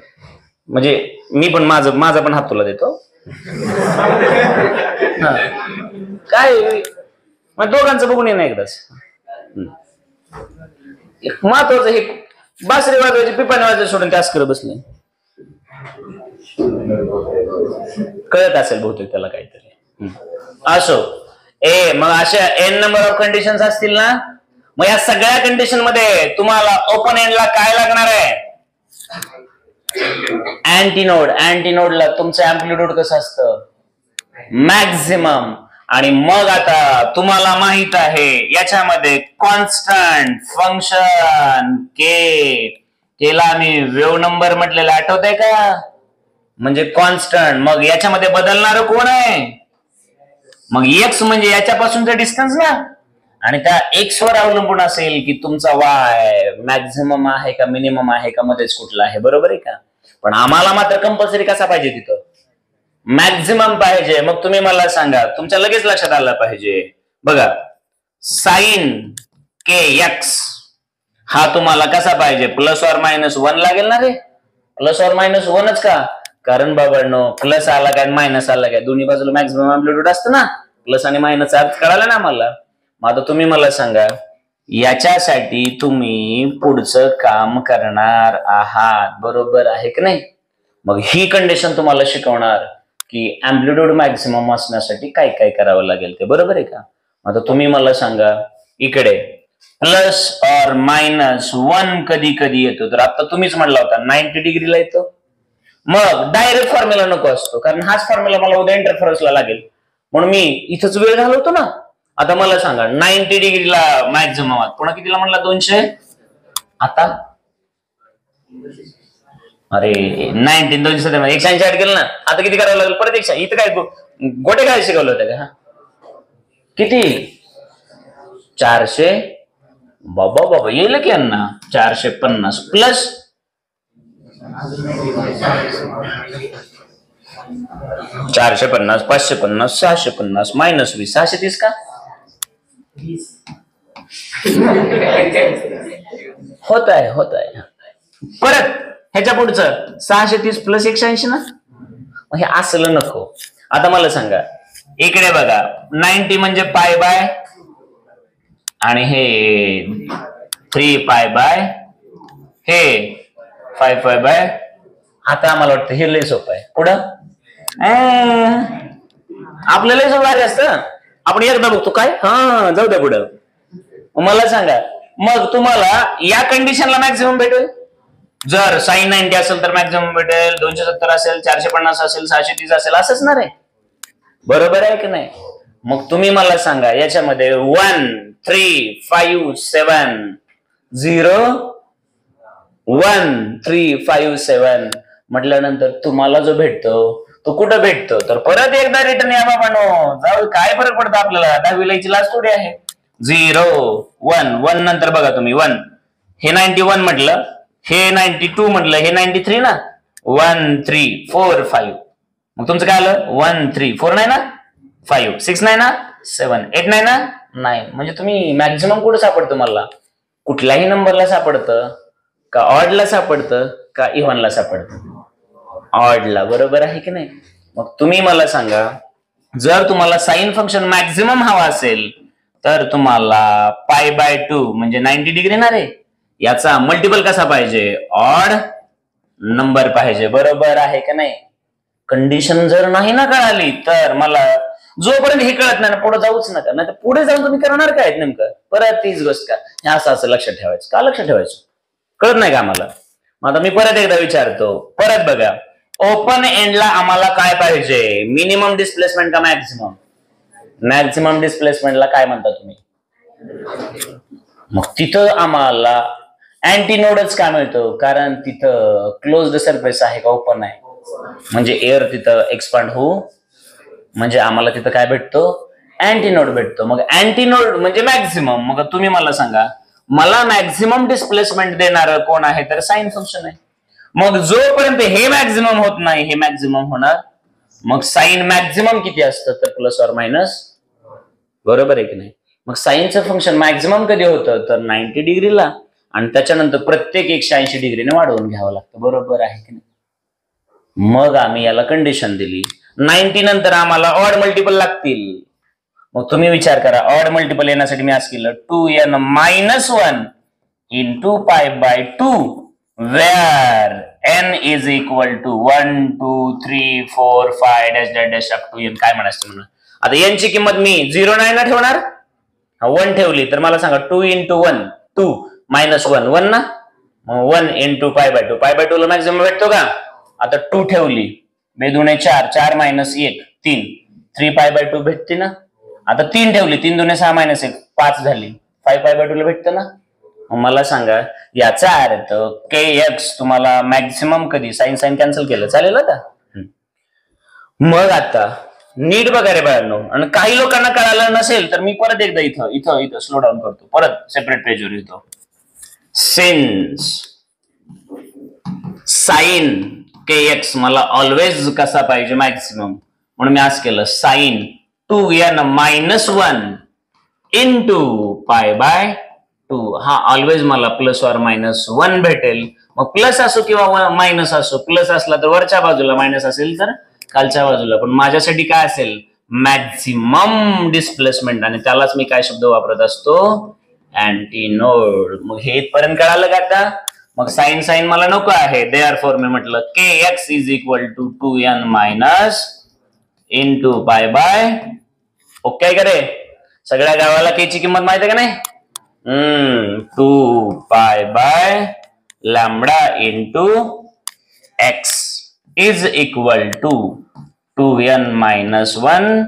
म्हणजे मी पण माझा पण हात तुला देतो. हा काय मग दोघांचं बघून ये ना एकदाच. महत्वाचं हे बासरी वाजवायची पिपाणी वाजवायची सोडून त्यास करत बसले. कळत असेल बहुतेक त्याला काहीतरी. असो मग अशा एन नंबर ऑफ कंडिशन्स असतील ना. मग या सगळ्या कंडिशन मध्ये तुम्हाला ओपन एंडला काय लागणार आहे, अँटीनोड. अँटीनोडला तुमचं अँप्लिट्यूड कसं असतं, मॅक्झिमम. आणि मग आता तुम्हाला माहित आहे याच्यामध्ये कॉन्स्टंट फंक्शन केला मी वेव्ह नंबर म्हटलेला, आठवतंय का. म्हणजे कॉन्स्टंट. मग याच्यामध्ये बदलणार कोण आहे, मग एक्स म्हणजे याच्यापासूनचा डिस्टन्स ना. आणि त्या एक्स वर अवलंबून असेल की तुमचा वाय मॅक्झिमम आहे का मिनिमम आहे का मध्येच कुठला आहे. बरोबर आहे का. पण आम्हाला मात्र कंपल्सरी कसा पाहिजे, तिथं मॅक्झिमम पाहिजे. मग तुम्ही मला सांगा, तुमच्या लगेच लक्षात आलं पाहिजे बघा, साइन के एक्स हा तुम्हाला कसा पाहिजे, प्लस ऑर मायनस 1 लागेल ना रे. प्लस ऑर मायनस 1च का, कारण बाबांनो प्लस आला काय मायनस आला काय दोन्ही बाजूला मॅक्झिमम अँप्लिट्यूड असतं ना. प्लस आणि मायनस अर्थ कळाला ना मला. मग आता तुम्ही मला सांगा याच्यासाठी तुम्ही पुढचं काम करणार आहात, बरोबर आहे की नाही. मग ही कंडिशन तुम्हाला शिकवणार की अँप्लिट्यूड मॅक्झिमम असण्यासाठी काय काय करावं लागेल ते, बरोबर आहे का. आता तुम्ही मला सांगा इकडे प्लस ऑर मायनस 1 कधी कधी येतो, तर आता तुम्हीच म्हणला होता 90 डिग्रीला येतो. मग डायरेक्ट फॉर्म्युला नको असतो, कारण हाच फॉर्म्युला मला उद्या इंटरफरन्सला लागेल म्हणून मी इथंच वेळ घालवतो ना. आता मला सांगा 90 डिग्रीला मॅक्झिमम पुन्हा कितीला म्हणला 200. आता अरे 19 200 180 ऍड केलं ना. आता किती करावं लागेल परत 100. इथं काय गोटे काय शिकवलं होतं का? किती 400. बाबा बाबा येईल की यांना 450 प्लस 450 550 650 मायनस 20 630 का होत आहे. परत ह्याच्या पुढचं 630 प्लस 180 ना. हे असलं नको. आता मला सांगा इकडे बघा 90 म्हणजे पाय बाय आणि हे 3 पाय बाय हे 5 पाय बाय. आता आम्हाला वाटतं हे लय सोपं आहे. पुढं आपल्याला लय सोपं असतं. आपण एकदा बघतो काय जाऊ द्या पुढं. मला सांगा मग तुम्हाला या कंडिशनला मॅक्झिमम भेटेल. जर साइन 90 असेल तर मॅक्झिमम भेटेल. 270 असेल 450 असेल 630 असेल असंच ना रे. बरोबर आहे की नाही. मग तुम्ही मला सांगा याच्यामध्ये 1 3 5 7 0 1 3 5 7 म्हटल्यानंतर तुम्हाला जो भेटतो तो कुठं भेटतो तर परत एकदा रिटर्न या बाबांनो. जाऊ काय फरक पडतो आपल्याला. 10वी ची लास्ट थोडी आहे. 0 1 1 नंतर बघा तुम्ही 1 हे 91 म्हटलं हे 92 म्हटलं हे 93 ना. 1 3 4 5 मग तुमचं काय आलं 1 3 4 नाही ना 5 6 नाही ना 7 8 नाही ना 9. म्हणजे तुम्ही मॅक्झिमम कुठं सापडतं मला कुठल्याही नंबरला सापडतं का ऑडला सापडतं का इव्हनला सापडतं. ऑडला. बरोबर आहे की नाही. मग तुम्ही मला सांगा जर तुम्हाला साइन फंक्शन मॅक्झिमम हवा असेल तर तुम्हाला पाय बाय 2 म्हणजे 90 डिग्री ना रे. याचा मल्टिपल कसा पाहिजे ऑड नंबर पाहिजे. बरोबर आहे का नाही. कंडिशन जर नाही ना कळाली तर मला जोपर्यंत हे कळत नाही ना पुढे जाऊच नका. नाही तर पुढे जाऊन तुम्ही करणार काय नेमकं परत तीच गोष्ट का हे असं लक्षात ठेवायचं का लक्षात ठेवायचं कळत नाही का आम्हाला. मग आता मी परत एकदा विचारतो. परत बघा ओपन एंडला आम्हाला काय पाहिजे मिनिमम डिस्प्लेसमेंट का मॅक्झिमम. मॅक्झिमम डिस्प्लेसमेंटला काय म्हणता तुम्ही. मग तिथं आम्हाला अँटीनोडच काय मिळतो कारण तिथं क्लोज्ड सरफेस आहे का ओपन आहे म्हणजे एअर तिथं एक्सपांड होऊ म्हणजे आम्हाला तिथं काय भेटतो अँटीनोड भेटतो. मग अँटीनोड म्हणजे मॅक्झिमम. मग तुम्ही मला सांगा मला मॅक्झिमम डिस्प्लेसमेंट देणार कोण आहे तर साइन फंक्शन आहे. मग जोपर्यंत हे मॅक्झिमम होत नाही हे मॅक्झिमम होणार. मग साइन मॅक्झिमम किती असतं तर प्लस ऑर मायनस. बरोबर आहे की नाही. मग साइनचं फंक्शन मॅक्झिमम कधी होतं तर 90 डिग्रीला आणि त्याच्यानंतर प्रत्येक 180 डिग्रीने वाढवून घ्यावं लागतं. बरोबर आहे की नाही. मग आम्ही याला कंडिशन दिली 90 नंतर आम्हाला ऑड मल्टिपल लागतील. मग तुम्ही विचार करा ऑड मल्टिपल येण्यासाठी मी असं केलं 2n - 1 into pi by 2 where n is equal to 1 2 3 4 5 dash dash dash up to n. काय म्हणायचं म्हणून आता n ची किंमत मी 0 नाही ना ठेवणार 1 ठेवली तर मला सांगा 2 into 1 2 minus 1 1 ना. मग 1 into pi by 2 pi bye 2 ला मॅक्झिमम भेटतो का. आता 2 ठेवली 2 दुणे 4 4 minus 1 3 3 पाय बाय 2 भेटते ना. आता 3 ठेवली 3 दुणे 6 minus 1 5 झाली 5 पाय बाय 2 ला भेटतं ना. मला सांगा याचा अर्थ kx तुम्हाला मॅक्झिमम कधी साइन साइन कॅन्सल केलं चालेल का. मग आता नीट बघा रे बाळांनो. आणि काही लोकांना कळालं नसेल तर मी परत एकदा इथं इथं इथं स्लो डाऊन करतो परत सेपरेट पेजवर येतो. सिन्स साइन kx मला ऑलवेज कसा पाहिजे मॅक्झिमम म्हणून मी असं केलं sign 2n - 1 into pi bye 2 हा ऑलवेज मला प्लस ऑर मायनस 1 भेटेल. मग प्लस असो किंवा मायनस असो प्लस असला तर वरच्या बाजूला मायनस असेल तर खालच्या बाजूला. पण माझ्यासाठी काय असेल मॅक्झिमम डिस्प्लेसमेंट आणि त्यालाच मी काय शब्द वापरत असतो अँटीनोड. मग हे इथपर्यंत कळालं का आता. मग साइन साइन मला नको आहे देअरफॉर मी म्हटलं kx is equal to 2n - into pi by. Okay का रे. सगळ्या गावाला k ची किंमत माहिती आहे का नाही 2 pi by lambda into x is equal to 2n - 1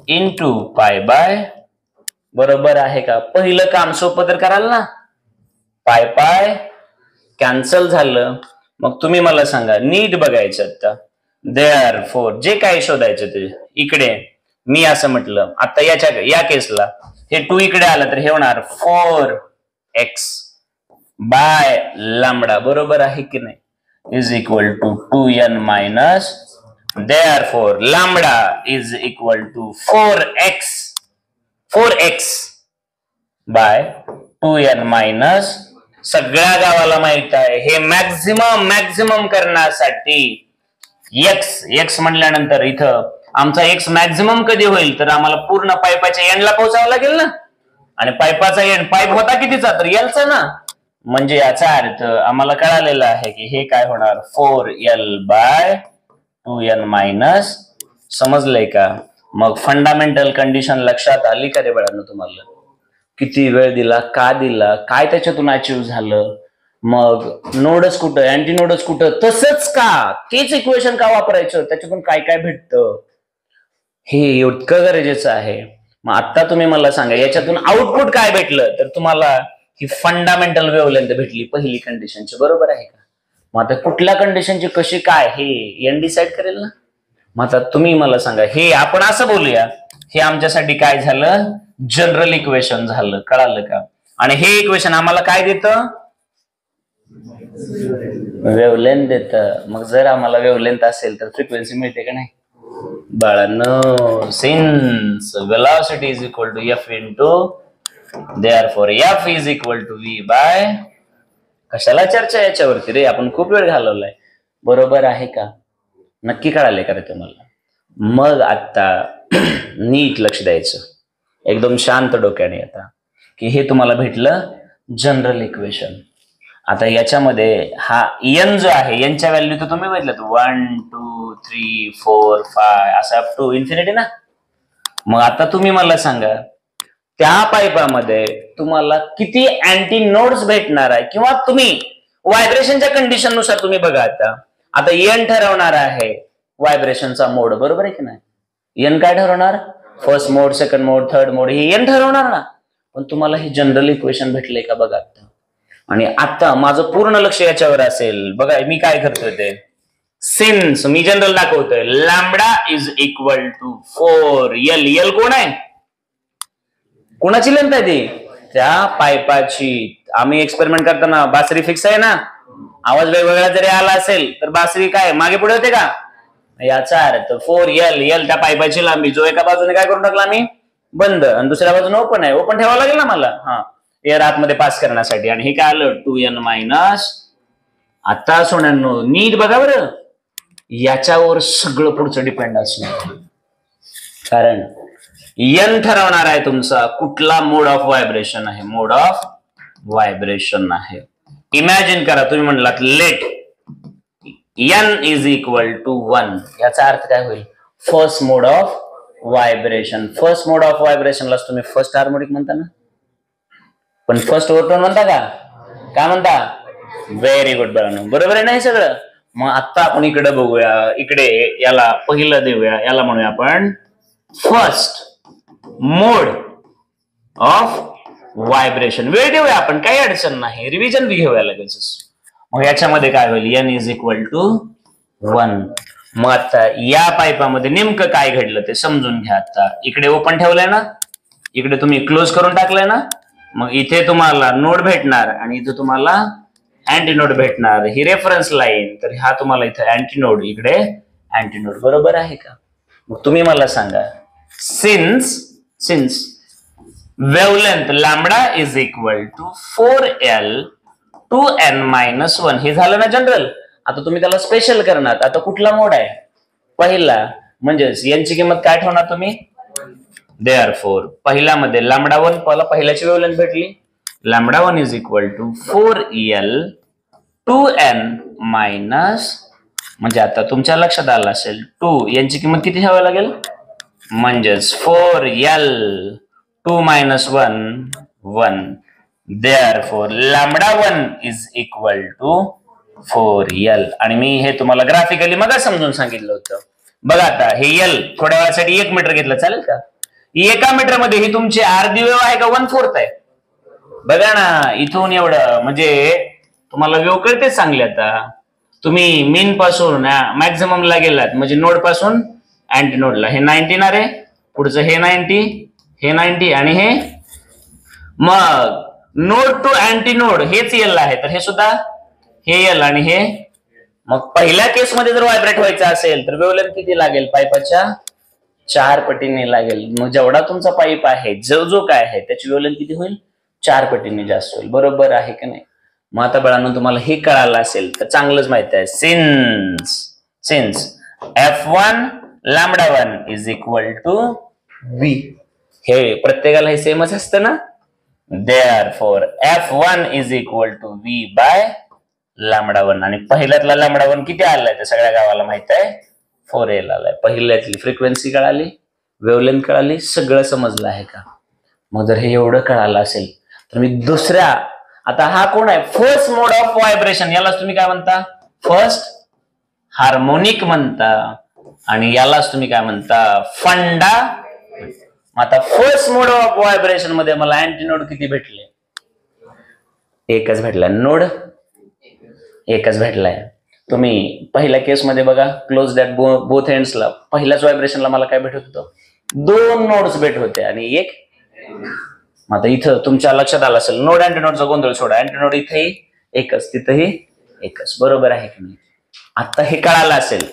into pi by बरोबर आहे का? पहिलं काम सोपं तर कराल ना. पाय पाय कॅन्सल झालं. मग तुम्ही मला सांगा, नीट बघायचं आता. देअरफॉर जे काही शोधायचं ते इकडे मी असं म्हटलं आता या केसला हे 2 इकडे आलं तर हे होणार 4x बाय लॅम्बडा. बरोबर आहे की नाही? Is equal to 2n minus therefore lambda is equal to 4x by 2n minus सगळ्या गावाला माहित आहे हे मॅक्झिमम करण्यासाठी x म्हटल्यानंतर इथं आमचा x मॅक्झिमम कधी होईल तर आम्हाला पूर्ण पाईपाच्या एंडला पोहोचावं लागेल ना. आणि पाईपाचा एंड पाईप होता कितीचा तर एलचा ना. म्हणजे याचा अर्थ आम्हाला कळालेला आहे की हे काय होणार 4l बाय 2n मायनस. समजलंय का? मग फंडामेंटल कंडिशन लक्षात आली का रे बाळांनो तुम्हाला? किती वेळ दिला, का दिला, काय त्याच्यातून अचीव्ह झालं, मग नोडच कुठं, अँटी नोडच कुठं, तसंच का, तेच इक्वेशन का वापरायचं, त्याच्यातून काय काय भेटतं हे इतकं गरजेचं आहे. मग आता तुम्ही मला सांगा याच्यातून आउटपुट काय भेटलं तर तुम्हाला ही फंडामेंटल वेव्हलेंथ भेटली पहिली कंडिशनची. बरोबर आहे का? मग आता कुठल्या कंडिशनची कशी काय हे एन डिसाइड करेल ना. मग आता तुम्ही मला सांगा, हे आपण असं बोलूया हे आमच्यासाठी काय झालं जनरल इक्वेशन झालं. कळालं का? आणि हे इक्वेशन आम्हाला काय देतं वेव्हलेंथ देतं. मग जर आम्हाला वेव्हलेंथ असेल तर फ्रिक्वेन्सी मिळते का नाही बाळांनो? Since velocity is equal to F into therefore F is equal to V by. कशाला चर्चा याच्यावरती रे, आपण खूप वेळ घालवलाय. बरोबर आहे का? नक्की कळाले का रे तुम्हाला? मग आता नीट लक्ष द्यायचं एकदम शांत डोक्याने आता की हे तुम्हाला भेटलं जनरल इक्वेशन. आता याच्यामध्ये हा एन जो आहे यांच्या व्हॅल्यू तर तुम्ही बघितलं 1 2 3 4 5 असं अप टू इन्फिनिटी ना. मग आता तुम्ही मला सांगा त्या पाईपामध्ये तुम्हाला किती अँटी नोड्स भेटणार आहे किंवा तुम्ही व्हायब्रेशनच्या कंडिशन नुसार तुम्ही बघा. आता एन ठरवणार आहे व्हायब्रेशनचा मोड. बरोबर आहे की नाही? एन काय ठरवणार? First mode, second mode, third मोड हे एन ठरवणार ना. पण तुम्हाला हे जनरल इक्वेशन भेटले का बघा आता. आणि आता माझं पूर्ण लक्ष याच्यावर असेल. बघा मी काय करतोय ते सिन्स मी जनरल दाखवतोय lambda is equal to 4l. L कोण आहे? कोणाची लेंथ आहे ती? त्या पाईपाची. आम्ही एक्सपेरिमेंट करताना बासरी फिक्स आहे ना. आवाज वेगवेगळा जरी आला असेल तर बासरी काय मागे पुढे होते का? याचा अर्थ 4l त्या पाईपाची लांबी जो एका बाजूने काय करून टाकला आम्ही बंद आणि दुसऱ्या बाजूने ओपन आहे. ओपन ठेवावं लागेल ना मला एअर आतमध्ये पास करण्यासाठी. आणि हे काय आलं 2n मायनस. आता सोन्यांनो नीट बघा बरं, याच्यावर सगळं पुढचं डिपेंड असणार. कारण एन ठरवणार आहे तुमचा कुठला मोड ऑफ व्हायब्रेशन आहे. मोड ऑफ व्हायब्रेशन आहे. इमॅजिन करा तुम्ही म्हणलात let n is equal to 1. याचा अर्थ काय होईल? First mode of vibration. First mode of व्हायब्रेशनलाच तुम्ही फर्स्ट हार्मोनिक म्हणता ना. पण फर्स्ट ओव्हरटोन म्हणता का? काय म्हणता? व्हेरी गुड बरोबर. बरोबर आहे ना हे सगळं. मग आता आपण इकडे बघूया. इकडे याला पहिलं देऊया. याला म्हणूया आपण फर्स्ट मोड ऑफ व्हायब्रेशन. वेळ देऊया आपण, काही अडचण नाही. रिव्हिजन बी घेऊया लगेच. मग याच्यामध्ये काय होईल? n is equal to 1. मग आता या पाईपामध्ये नेमकं काय घडलं ते समजून घ्या. आता इकडे ओपन ठेवलंय ना, इकडे तुम्ही क्लोज करून टाकलंय ना. मग इथे तुम्हाला नोड भेटणार आणि इथे तुम्हाला अँटी नोड भेटणार. ही रेफरन्स लाईन. तर हा तुम्हाला इथे अँटी नोड, इकडे अँटी नोड. बरोबर आहे का? मग तुम्ही मला सांगा since wavelength lambda is equal to 4l 2n minus 1 हे झालं ना जनरल. आता तुम्ही त्याला स्पेशल करणार. आता कुठला मोड आहे? पहिला. म्हणजेच यांची किंमत काय ठेवणार तुम्ही? देअरफॉर पहिला मध्ये लॅम्बडा 1 पहिल्याची वेव्हलेंथ भेटली. Lambda 1 is equal to 4l 2n minus. म्हणजे आता तुमच्या लक्षात आलं असेल 2 यांची किंमत किती ठेवावी लागेल? म्हणजेच 4l 2 minus 1 therefore lambda 1 is equal to 4l. आणि मी हे तुम्हाला ग्राफिकली मग समजून सांगितलं होतं. बघा आता हे l थोड्या वेळासाठी 1 मीटर घेतलं चालेल का? एका मीटर मध्ये ही तुमची अर्धी वेव्ह आहे का 1/4 आहे? बघा ना, इथून एवढं म्हणजे तुम्हाला वेव्ह कळतेच चांगली. आता तुम्ही मीन पासून मॅक्झिमम ला गेलात म्हणजे नोड पासून अँटी नोडला हे 90 ना रे, पुढचं हे 90, हे 90 आणि हे, मग नोड टू अँटी नोड हेच एल आहे, तर हे सुद्धा हे एल आणि हे. मग पहिल्या केसमध्ये जर व्हायब्रेट व्हायचं असेल तर वेव्हलेंथ किती लागेल? पाईपाच्या 4 पटीने लागेल. मग जेवढा तुमचा पाईप आहे, जो काय आहे त्याची वेव्हलेंथ किती होईल? 4 पटीने जास्त होईल. बरोबर आहे की नाही? मग आता बाळांनो तुम्हाला हे कळालं असेल तर चांगलंच माहित आहे. Since F1 λ1 is equal to V, हे प्रत्येकाला हे सेमच असतं ना. Therefore F1 is equal to V by λ1. आणि पहिल्यातला λ1 किती आलाय ते सगळ्या गावाला माहित आहे, 4L आलाय. पहिल्यातली फ्रिक्वेन्सी कळाली, वेव्हलेंथ कळाली, सगळं समजलं आहे का? मग जर हे एवढं कळालं असेल तर मी दुसऱ्या, आता हा कोण आहे? First mode of vibration. यालाच तुम्ही काय म्हणता? फर्स्ट हार्मोनिक म्हणता. आणि यालाच तुम्ही काय म्हणता? फंडा. आता फर्स्ट मोड ऑफ व्हायब्रेशन मध्ये मला अँटीनोड किती भेटले? एकच भेटलाय. नोड एकच भेटलाय. तुम्ही पहिल्या केसमध्ये बघा, क्लोज दॅट बोथ एंड्सला पहिल्याच व्हायब्रेशनला मला काय भेटत होतं? 2 नोड्स भेट होते आणि एक. आता इथं तुमच्या लक्षात आलं असेल, नोड अँटीनोडचा गोंधळ सोडा. अँटीनोड इथेही एकच, तिथंही एकच. बरोबर आहे की नाही? आता हे कळालं असेल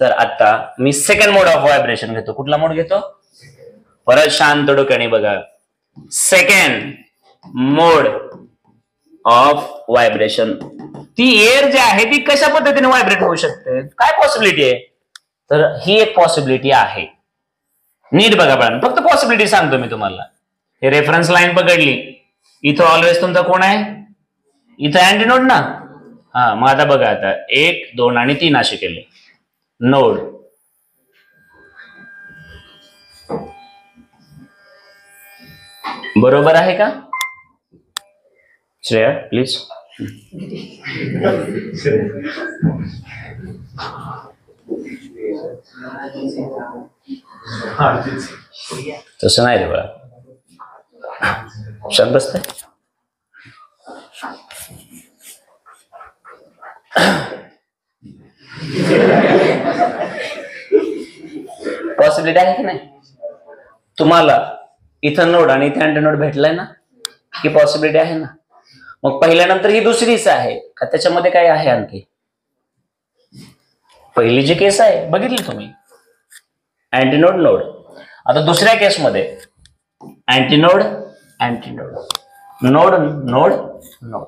तर आता मी सेकंड मोड ऑफ व्हायब्रेशन घेतो. कुठला मोड घेतो? परत शांत डोक्याने बघा. Second mode of vibration. ती एअर जी आहे ती कशा पद्धतीने व्हायब्रेट होऊ शकते? काय पॉसिबिलिटी आहे? तर ही एक पॉसिबिलिटी आहे. नीट बघा पण, फक्त पॉसिबिलिटी सांगतो मी तुम्हाला. हे रेफरन्स लाईन पकडली, इथं ऑलवेज तुमचा कोण आहे? इथं अँटीनोड ना. हा, मग आता बघा, आता 1, 2 आणि 3 असे केले नोड. बरोबर आहे का? श्रेया प्लीज. तसं नाही रे बाळा, शांत बसतंय. पॉसिबिलिटी आहे की नाही? तुम्हाला इथं नोड आणि इथे अँटीनोड भेटलाय ना, ही पॉसिबिलिटी आहे ना. मग पहिल्यानंतर ही दुसरीच आहे का त्याच्यामध्ये काय आहे आणखी? पहिली जी केस आहे बघितली तुम्ही, अँटीनोड नोड. आता दुसऱ्या केसमध्ये antinode antinode, node node node,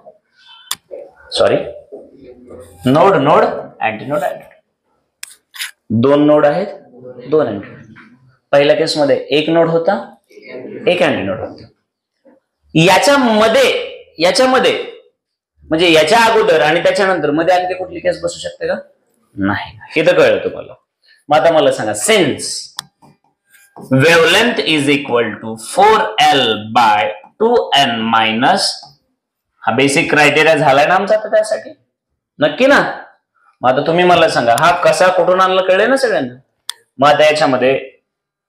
sorry node node antinode antinode. 2 node आहेत, 2 अँटीनोड. पहिल्या केसमध्ये 1 नोड होता, 1 अँटीनोड होता. याच्यामध्ये म्हणजे याच्या अगोदर आणि त्याच्यानंतर मध्ये आणखी कुठली केस बसू शकते का? नाही. हे तर कळलं तुम्हाला. मग आता मला सांगा, since wavelength is equal to 4L by 2N minus, हा बेसिक क्रायटेरिया झालाय ना आमचा आता त्यासाठी, नक्की ना? मग आता तुम्ही मला सांगा, हा कसा कुठून आणला कळले ना सगळ्यांना? मग आता याच्यामध्ये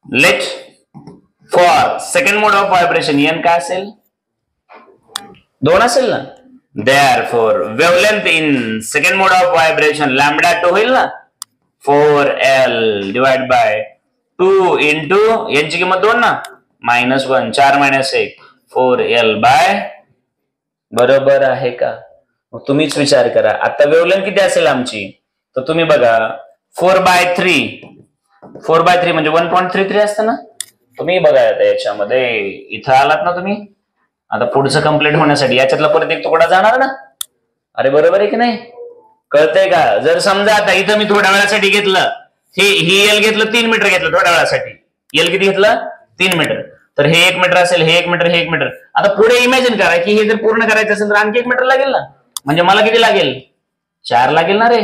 let for second mode of vibration N काय असेल? 2 असेल ना. Therefore wavelength in second mode of vibration lambda 2 होईल ना. 4L divided by 2 into यांची किंमत 2 ना, -1, 4 - 1, 4L बाय. बरोबर आहे का? मग तुम्हीच विचार करा, आता वेव्हलेंथ किती असेल आमची? तर तुम्ही बघा, 4/3 म्हणजे 1.33 असतं ना. तुम्ही बघा आता याच्यामध्ये इथं आलात ना तुम्ही, आता पुढचं कंप्लीट होण्यासाठी याच्यातला परत एक तुकडा जाणार ना. अरे बरोबर आहे की नाही? कळतंय का? जर समजा आता इथं मी थोड्या वेळासाठी घेतलं, ही एल घेतलं 3 मीटर घेतलं थोड्या वेळासाठी. एल किती घेतलं? 3 मीटर. तर हे 1 मीटर असेल, हे 1 मीटर, हे 1 मीटर. आता पुढे इमॅजिन करा की हे जर पूर्ण करायचं असेल तर आणखी 1 मीटर लागेल ना. म्हणजे मला किती लागेल? 4 लागेल ना रे.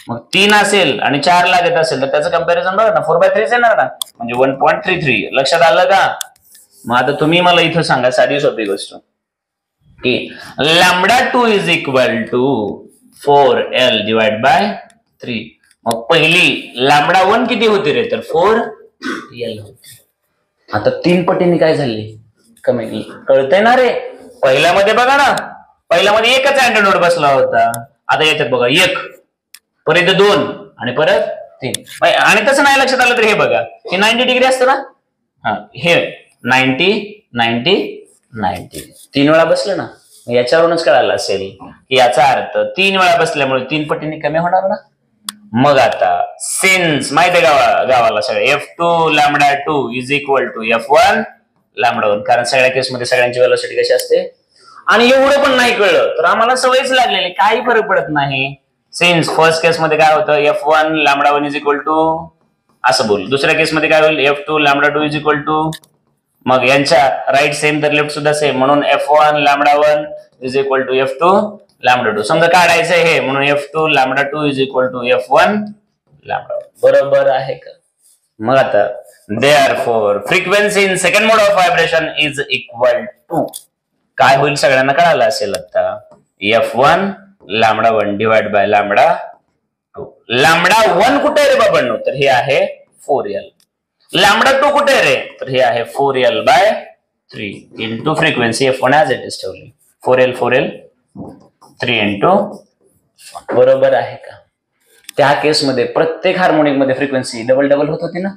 मग 3 असेल आणि 4 लागत असेल तर त्याचं कंपॅरिझन बघा ना, 4/3 येणार ना, म्हणजे 1.33. लक्षात आलं का? मग आता तुम्ही मला इथं सांगा साधी सोपी गोष्ट की λ2 is equal to 4L divide by 3. मग पहिली λ1 किती होती रे? तर 4L होती. आता 3 पटीने काय झाली, कमी. कळतंय ना रे? पहिल्यामध्ये बघा ना, पहिल्यामध्ये एकच अँटीनोड बसला होता, आता याच्यात बघा 1, परत 2 आणि परत 3. आणि तसं नाही लक्षात आलं तर हे बघा, हे 90 डिग्री असतं ना, हा हे 90 90 90 3 वेळा बसलं ना. याच्यावरूनच कळालं असेल की याचा अर्थ 3 वेळा बसल्यामुळे 3 पटीने कमी होणार ना. मग आता सिन्स माहिती आहे गावाला सगळं F2 λ2 is equal to F1 λ1, कारण सगळ्या केसमध्ये सगळ्यांची व्हेलॉसिटी कशी असते. आणि एवढं पण नाही कळलं तर आम्हाला सवयच लागलेली, काही फरक पडत नाही. सिन्स फर्स्ट केस मध्ये काय होतं, F1 λ1 इज इक्वल टू असं बोल. दुसऱ्या केसमध्ये काय होईल, F2 λ2 इज इक्वल टू, मग यांच्या राईट सेम तर लेफ्ट सुद्धा सेम, म्हणून F1 λ1 is equal to F2 λ2. समजा काढायचं हे, म्हणून F2 λ2 is equal to F1 λ1. बरोबर आहे का? मग आता therefore frequency in second mode of vibration is equal to काय होईल सगळ्यांना कळालं असेल आता, F1 λ1 डिवाइड बाय λ2. λ1 कुठे आहे रे बाबांनो, तर हे आहे 4L. λ2 कुठे आहे रे, तर हे आहे 4L by 3 into frequency F1 as it is ठेवली, 4L 4L 3 इंटू. बरोबर आहे का? त्या केसमध्ये प्रत्येक हार्मोनिक मध्ये फ्रिक्वेन्सी डबल डबल होत होती ना.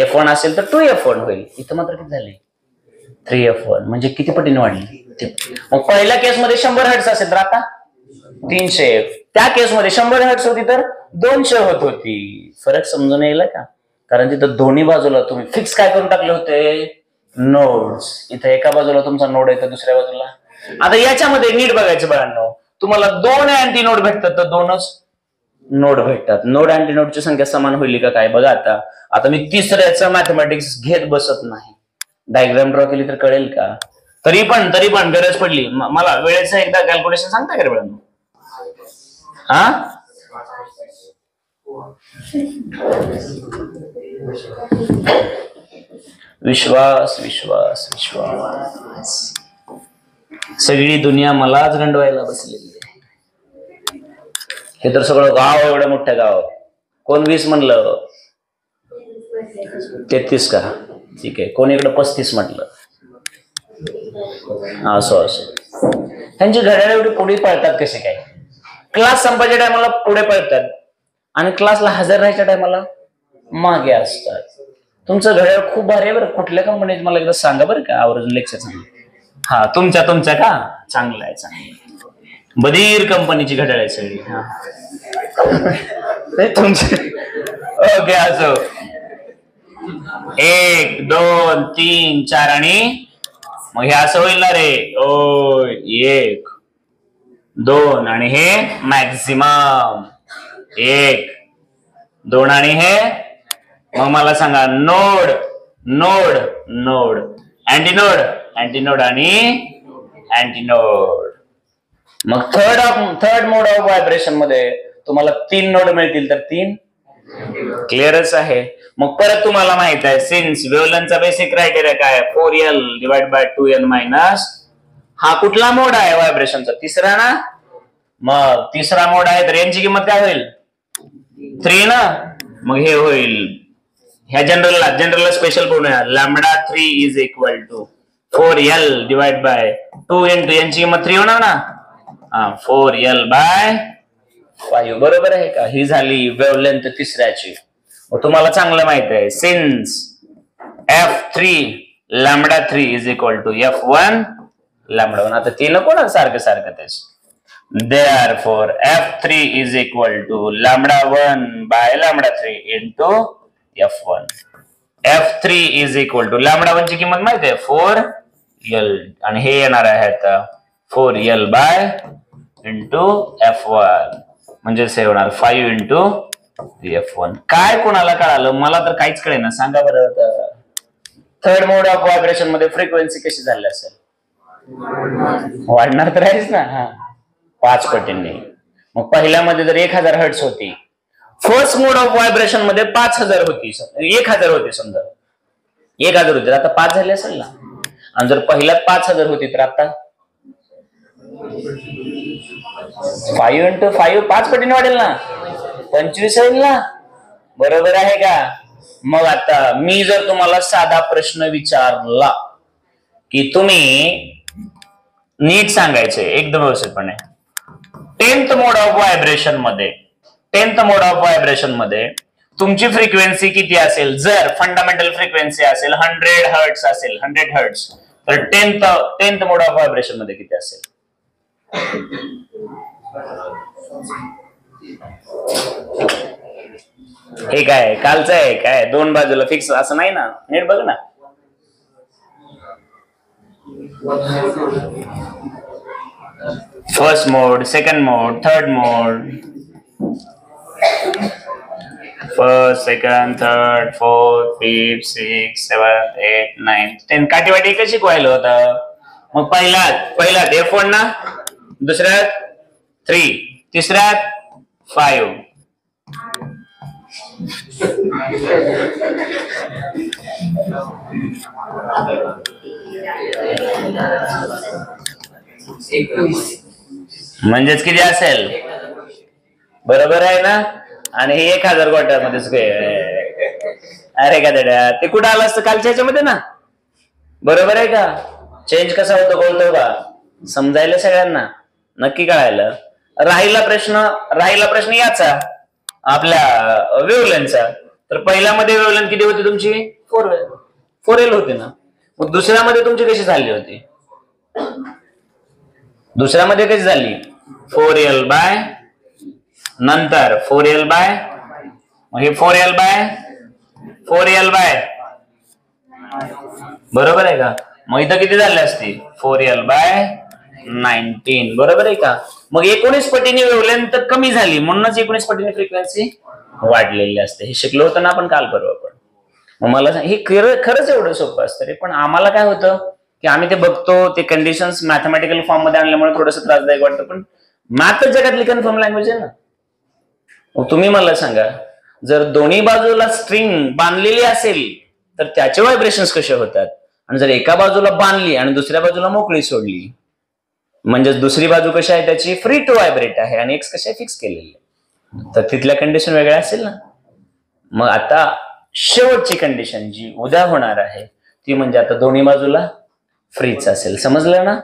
F1 असेल तर 2F1 होईल, इथं मात्र किती झाले 3F1, म्हणजे किती पटीने वाढली. मग पहिल्या केसमध्ये 100 हर्ट्ज असेल तर आता 300, त्या केसमध्ये 100 हर्ट्ज होती तर 200 होत होती. फरक समजून येईल का? कारण तिथं दोन्ही बाजूला तुम्ही फिक्स काय करून टाकले होते, नोड्स. इथं एका बाजूला तुमचा नोड आहे तर दुसऱ्या बाजूला. आता याच्यामध्ये नीट बघायचं बाळांनो, तुम्हाला 2 अँटी नोड भेटतात तर 2च नोड भेटतात. नोड अँटी नोडची संख्या समान होईल का काय बघा. आता मी तिसऱ्याचं मॅथमॅटिक्स घेत बसत नाही, डायग्राम ड्रॉ केली तर कळेल का. तरी पण गरज पडली मला वेळेचं एकदा कॅल्क्युलेशन सांगता का रे बाळांनो? हा विश्वास विश्वास विश्वास, सगळी दुनिया मलाच गंडवायला बसलेली आहे. हे तर सगळं गाव, एवढं मोठं गाव, कोण 20 म्हणलं, 33 का, ठीक आहे, कोण इकडं 35 म्हटलं. असो त्यांची घड्याळ एवढी पुढे पळतात कसे काय. क्लास संपायच्या टायमाला पुढे पळतात आणि क्लासला हजर राहायच्या टायमाला मागे असतात. तुमचं घड्याळ खूप भारी आहे बरं. कुठल्या कंपनीत मला एकदा सांगा बरं का, आवर्जून लेक्चर सांगा. हा तुमच्या का, चांगलं आहे चांगलं. बधीर कंपनीची घड्याळ आहे सगळी. हा तुमचे ओके. असो 1 2 3 4 आणि मग हे असं होईल ना रे. ओ 1 2 आणि हे मॅक्सिमम 1 2 आणि हे. मग मला सांगा node node node antinode antinode आणि अँटीनोड. मग थर्ड मोड ऑफ व्हायब्रेशन मध्ये तुम्हाला 3 नोड मिळतील तर 3 क्लिअरच आहे. मग परत तुम्हाला माहित आहे सिन्स वेव्हलेंथचा बेसिक क्रायटेरिया काय, 4L divide bye 2N minus. हा कुठला मोड आहे व्हायब्रेशनचा, तिसरा ना. मग तिसरा मोड आहे तर यांची किंमत काय होईल 3 ना. मग हे होईल ह्या जनरलला स्पेशल बनवूया, λ3 is equal to 4L divide by 2 into यांची किंमत 3 होणार ना. 4L bye 5. बरोबर आहे का. ही झाली वेव्हलेंथ तिसऱ्याची. तुम्हाला चांगलं माहित आहे since F3 λ3 is equal to F1 λ1. आता ती नको ना सारखं तेच. Therefore F3 is equal to λ1 by λ3 into F1. F3 is equal to λ1 ची किंमत माहिती आहे 4L आणि हे येणार आहे आता 4L by into F1, म्हणजे हे होणार 5 into F1. काय कोणाला कळालं, मला तर काहीच कळेना. सांगा बरं. थर्ड मोड ऑफ व्हायब्रेशन मध्ये फ्रिक्वेन्सी कशी झाली असेल, वाढणार तर आहेच ना. 5 पटींनी. मग पहिल्यामध्ये जर 1000 हर्ट्ज होती, फर्स्ट मोड ऑफ व्हायब्रेशन मध्ये 5000 होती, 1000 होती, समजा 1000 होती, आता 5 झाले असेल ना. आणि जर पहिल्यात 5000 होती तर आता 5 into 5 5 पटीने वाढेल ना, 25 होईल ना. बरोबर आहे का. मग आता मी जर तुम्हाला साधा प्रश्न विचारला की तुम्ही नीट सांगायचे एकदम व्यवस्थितपणे, टेन्थ मोड ऑफ व्हायब्रेशन मध्ये तुमची फ्रिक्वेन्सी किती असेल? जर फंडामेंटल फ्रिक्वेन्सी असेल 100 हर्ट्स असेल, 100 हर्ट्स, तर टेन्थ मोड ऑफ व्हायब्रेशन मध्ये किती असेल? हे काय कालचं आहे काय? दोन बाजूला फिक्स असं नाही ना, नीट बघ ना. First mode, second mode, third mode, first, second, third, fourth, fifth, six, seven, 8, 9, 10 काठीवाटी कशी शिकवायला होता? मग पहिल्यात F1 ना, दुसऱ्यात 3, तिसऱ्यात 5. म्हणजेच किती असेल? बरोबर आहे ना? आणि हे 1000 क्वार्टरमध्येच अरे का दड्या, ते कुठं आलं असतं? कालच्या ह्याच्यामध्ये ना. बरोबर आहे का? चेंज कसा होतो कळतो का? समजायला सगळ्यांना नक्की कळायला. राहिला प्रश्न याचा आपल्या वेव्हलेंथचा. तर पहिल्यामध्ये वेव्हलेंथ किती होती तुमची? 4L होती ना. मग दुसऱ्यामध्ये तुमची कशी झाली होती? दुसऱ्यामध्ये कशी झाली? 4L बाय, नंतर 4L बाय, हे 4L बाय, बरोबर आहे का? मग इथं किती झाले असते? 4L बाय 19, बरोबर आहे का? मग 19 पटीने वेव्हलेंथ कमी झाली, म्हणूनच 19 पटीने फ्रिक्वेन्सी वाढलेली असते. हे शिकलो होतं ना आपण काल परवा पण. मग मला हे खरंच एवढं सोपं असतं रे. पण आम्हाला काय होतं की आम्ही ते बघतो, ते कंडिशन्स मॅथमॅटिकल फॉर्म मध्ये आणल्यामुळे थोडंसं त्रासदायक वाटतं. पण मॅथच जगातली कन्फर्म लँग्वेज आहे ना. मग तुम्ही मला सांगा, जर दोन्ही बाजूला स्ट्रिंग बांधलेली असेल तर त्याचे व्हायब्रेशन्स कसे होतात? आणि जर एका बाजूला बांधली आणि दुसऱ्या बाजूला मोकळी सोडली, म्हणजे दुसरी बाजू कशी आहे? त्याची फ्री टू व्हायब्रेट आहे आणि एक्स कशा फिक्स केलेली, तर तिथल्या कंडिशन वेगळ्या असेल ना. मग आता शेवटची कंडिशन जी उद्या होणार आहे ती म्हणजे आता दोन्ही बाजूला फ्रीच असेल. समजलं ना?